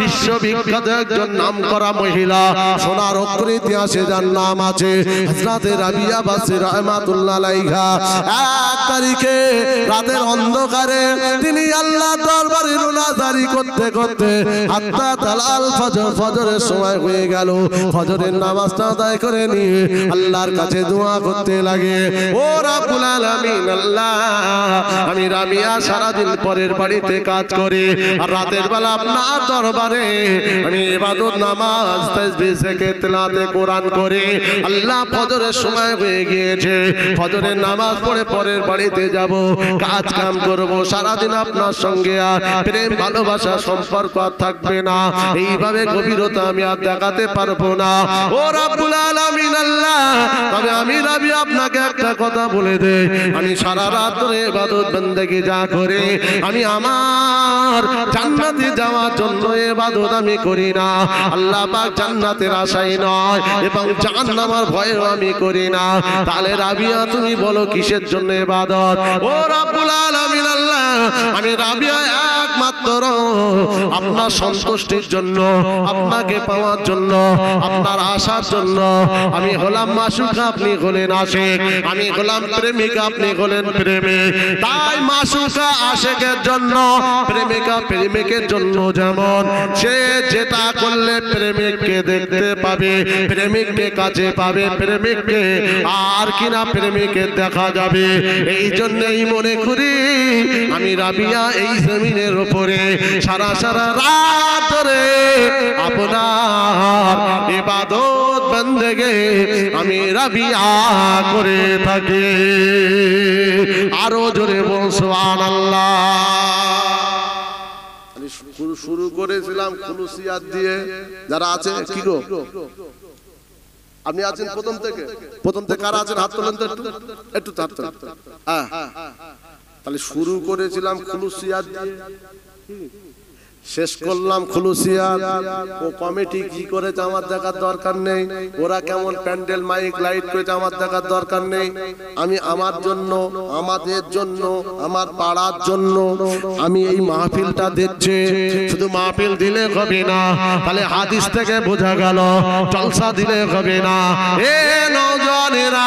বিশ্ববিখ্যাত একজন নামকরা মহিলা সোনার অক্ষর ইতিহাসে যার নাম আছে হযরত রাবিয়া বাসরি রাহমাতুল্লাহ আলাইহা 1 তারিখে রাতের অন্ধকারে তিনি আল্লাহর দরবারে রোনাজারি করতে করতে হাত্তা তালাল ফজর ফজরের সময় হয়ে গেল ফজরের নামাজটা আদায় করে নিয়ে আল্লাহর কাছে দোয়া করতে লাগে ও রব্বুল আলামিন আল্লাহ আমি রাবিয়া সারা দিন পরের বাড়িতে কাজ করি আর রাতের বেলা আপনার দরবারে আমি ইবাদত নামাজ তাসবিহ জিকির তেলাওয়াতে কোরআন করি আল্লাহ ফজরের সময় হয়ে গিয়েছে ফজরের নামাজ পড়ে পরের বাড়িতে যাব কাজ কাম করব সারা দিন আপনার সঙ্গে আর প্রেম ভালোবাসা সম্পর্ক আর থাকবে না এইভাবে গভীরতা আমি আর দেখাতে পারবো না ও রব্বুল আলামিন আল্লাহ তবে আমি রাবি আপনাকে একটা কথা বলে দেই আমি সারা রাত ধরে ইবাদত বندگی যা করি আমি আমার জান্নাতে যাওয়ার জন্য ইবাদত আমি করি না আল্লাহ পাক জান্নাতের আশায় নয় এবং জাহান্নামের ভয়েও আমি করি না তাহলে রাবিয়া তুমি বলো কিসের জন্য ইবাদত ও রব্বুল আলামিন আল্লাহ আমি রাবিয়া একমাত্র আপনার সন্তুষ্টির জন্য আপনাকে পাওয়ার জন্য আপনার আশার জন্য আমি হলাম মাসুক আপনি হলেন আশিক আমি হলাম প্রেমিক আপনি হলেন প্রেমিক তাই মাসুকা আশিকের জন্য প্রেমিকা প্রেমিকের জন্য যেমন সে যেটা করলে প্রেমিককে দেখতে পাবে প্রেমিককে কাছে পাবে প্রেমিককে আর কিনা প্রেমিকের দেখা যাবে এই জন্যই মনে করি আমি রাবিয়া এই জমিনের উপরে সারা সারা রাত ধরে আপনার ইবাদত বندگی আমি রাবিয়া করে থাকি আরো জোরে বল সুবহানাল্লাহ শুরু করেছিলাম খুলুসিয়াত দিয়ে যারা আছে কি গো আপনি আছেন প্রথম থেকে কারা আছেন হাত তোলেন তো একটু হাত তোলেন হ্যাঁ তাহলে শুরু করেছিলাম খুলুসিয়াত দিয়ে শেষ করলাম খুলুসিয়াত ও কমিটি কি করেছে আমার দেখার দরকার নেই ওরা কেমন প্যান্ডেল মাইক লাইট করেছে আমার দেখার দরকার নেই আমি আমার জন্য আমাদের জন্য আমার পাড়ার জন্য আমি এই মাহফিলটা দিচ্ছি শুধু মাহফিল দিলে হবে না তাহলে হাদিস থেকে বোঝা গেল জলসা দিলে হবে না এ নওজওয়ানেরা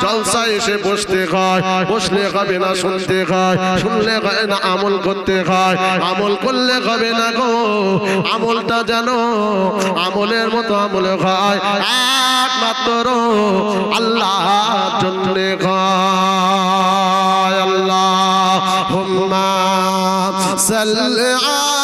জলসা এসে বসতে হয় বসলে হবে না শুনতে হয় শুনলে হয় না আমল করতে হয় আমল করলে হবে না গো আমলটা জানো আমলের মতো আমল হয় একমাত্র আল্লাহর জন্য হয় আল্লাহুম্মা সাল্লি আলা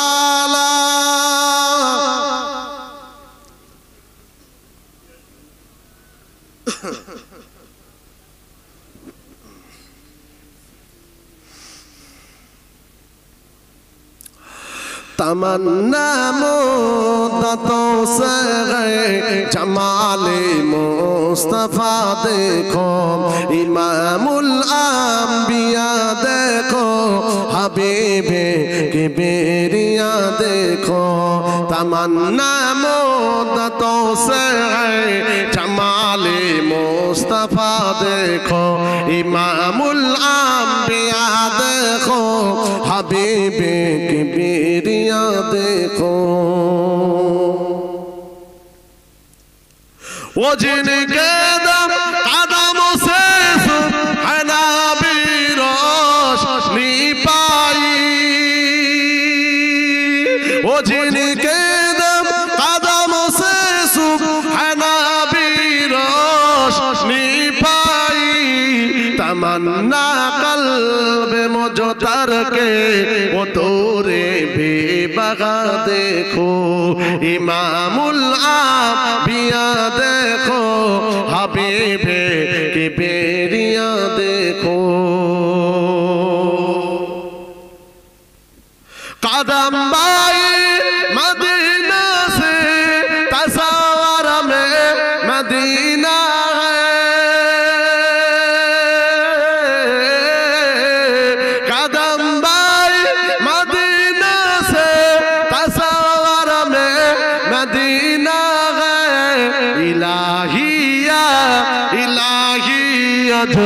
तमन्ना मुद्दतों से गए जमाले मुस्तफा देखो इमामुल अंबिया देखो हबीबे की बेरिया देखो तमन्ना मुद्दतों से गए जमाले मुस्तफा देखो इमामुल अंबिया देखो हबीबे की बेरिया देखो वो जिनके कदमों से सुबहाना भी रोशनी पाई वो जिनके कदमों से सुबहाना भी रोशनी पाई तमन्ना कल्ब मुजतर के वो तोरे बेबगा देखो इमामुल अंबिया देखो हबीबे की बेरिया देखो कदम बाई मदीना से तस्वर में मदीना है कदम बाई मदीना से तस्वर में मदीना है इलाहिया इलाहियत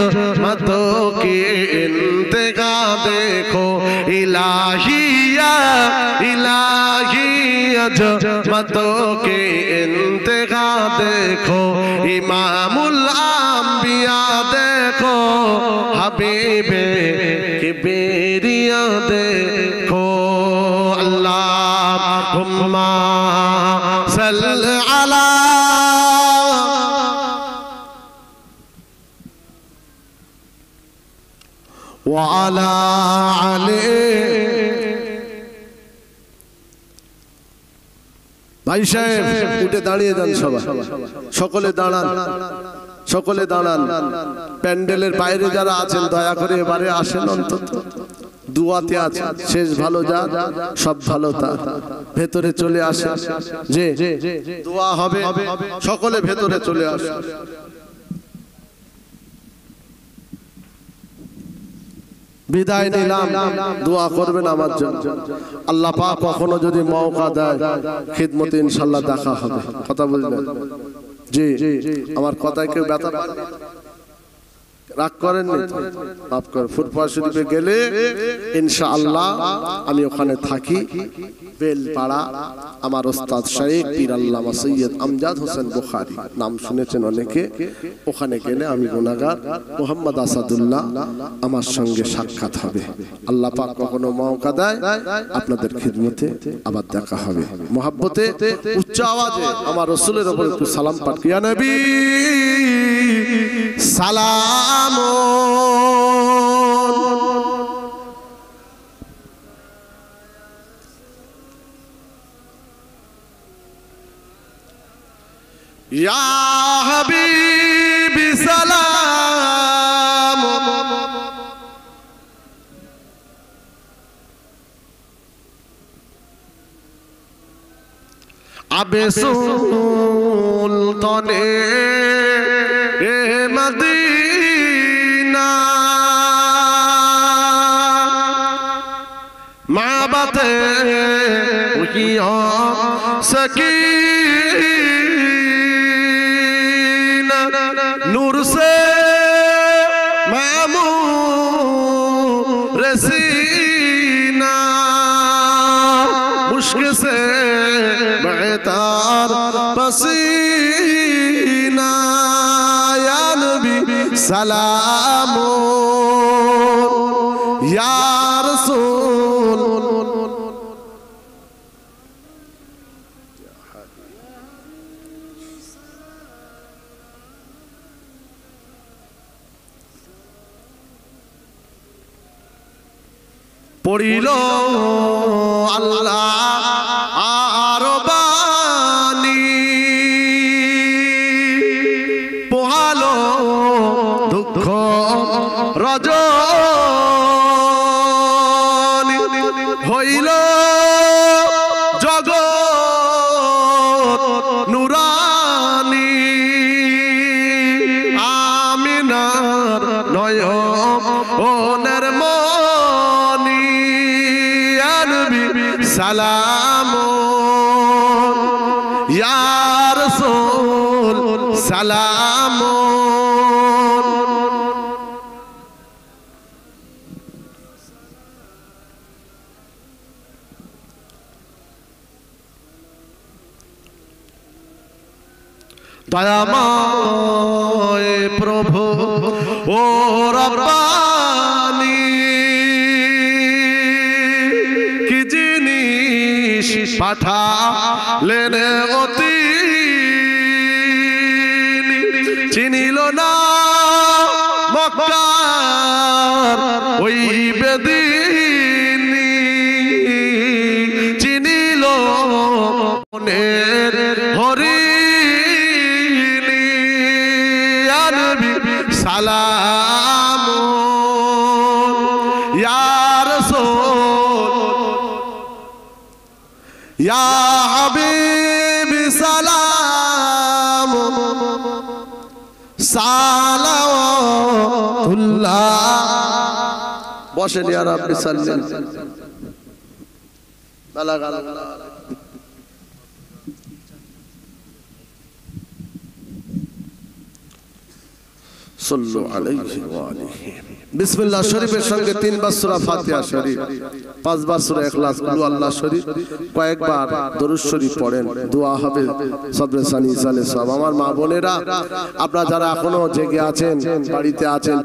मतों की इंतहा देखो इलाहिया इलाहियत मतों की इंतहा देखो इमामुल अंबिया देखो हबीबे किबरिया देखो अल्लाहुम्मा सल्लि अला वाला आले भाई साहेब उठे दाঁড়িয়ে যান সবাই সকলে দাঁড়ান সকলে দাঁড়ান প্যান্ডেলের বাইরে যারা আছেন দয়া করে এবারে আসেন অন্তত দুয়াতে আছে শেষ ভালো যা সব ভালো তা ভেতরে চলে আসে যে দোয়া হবে সকলে ভেতরে চলে আসে বিদায় নিলাম দোয়া করবেন আমার জন্য আল্লাহ পাক কখনো যদি মওকা দেয় খিদমতে ইনশাআল্লাহ দেখা হবে কথা বুঝলেন জি আমার কথায় কেউ ব্যথা পায় রাগ করেননি মাফ করে ফুরফুরা শরীফে গেলে ইনশাআল্লাহ আমি ওখানে থাকি বেলপাড়া আমার ওস্তাদ শাইখ পীর আল্লামা সৈয়দ আমজাদ হোসেন বুখারী নাম শুনেছেন অনেকে ওখানে গেলে আমি গুনাহগার মোহাম্মদ আসাদুল্লাহ আমার সঙ্গে সাক্ষাৎ হবে আল্লাহ পাক কখনো মওকা দেয় আপনাদের খিদমতে আবার দেখা হবে মহব্বতে উচ্চ আওয়াজে আমার রাসূলের উপর একটু সালাম পাঠ ইয়া নবী সালাম या हबीबी सलाम अबे सुल्ताने मदीना माबते सकीन नूर से मामूर रसीना मुश्क से बेतार पसीना या नबी सलाम या रसूल পড়িল আল্লাহ আর বাণী পোহালো দুঃখ রজনী হইল জগৎ নুরানী আমিনার নয়নের মনি ইয়া নবী সালাম ইয়া রাসূল সালাম দয়াময় প্রভু ও রব্বানি কি জিনিস পাঠালেন অতি চিনিল না মক্কার ওই বেদিনী চিনিল মনের হরি সালাম ইয়া রাসূল ইয়া হাবিবি সালাম সালাওয়াতুল্লাহ বসেন ইয়া রাব্বি সাল্লিম সাল্লু আলাইহি ওয়া আলিহি বিসমিল্লাহ শরীফের সঙ্গে 3 বার সূরা ফাতিহা শরীফ 5 বার সূরা ইখলাস কুল আল্লাহ শরীফ কয়েকবার দরুদ শরীফ পড়েন দোয়া হবে সবরে সানি সালে সব আমার মা বোনেরা আপনারা যারা এখনো জেগে আছেন বাড়িতে আছেন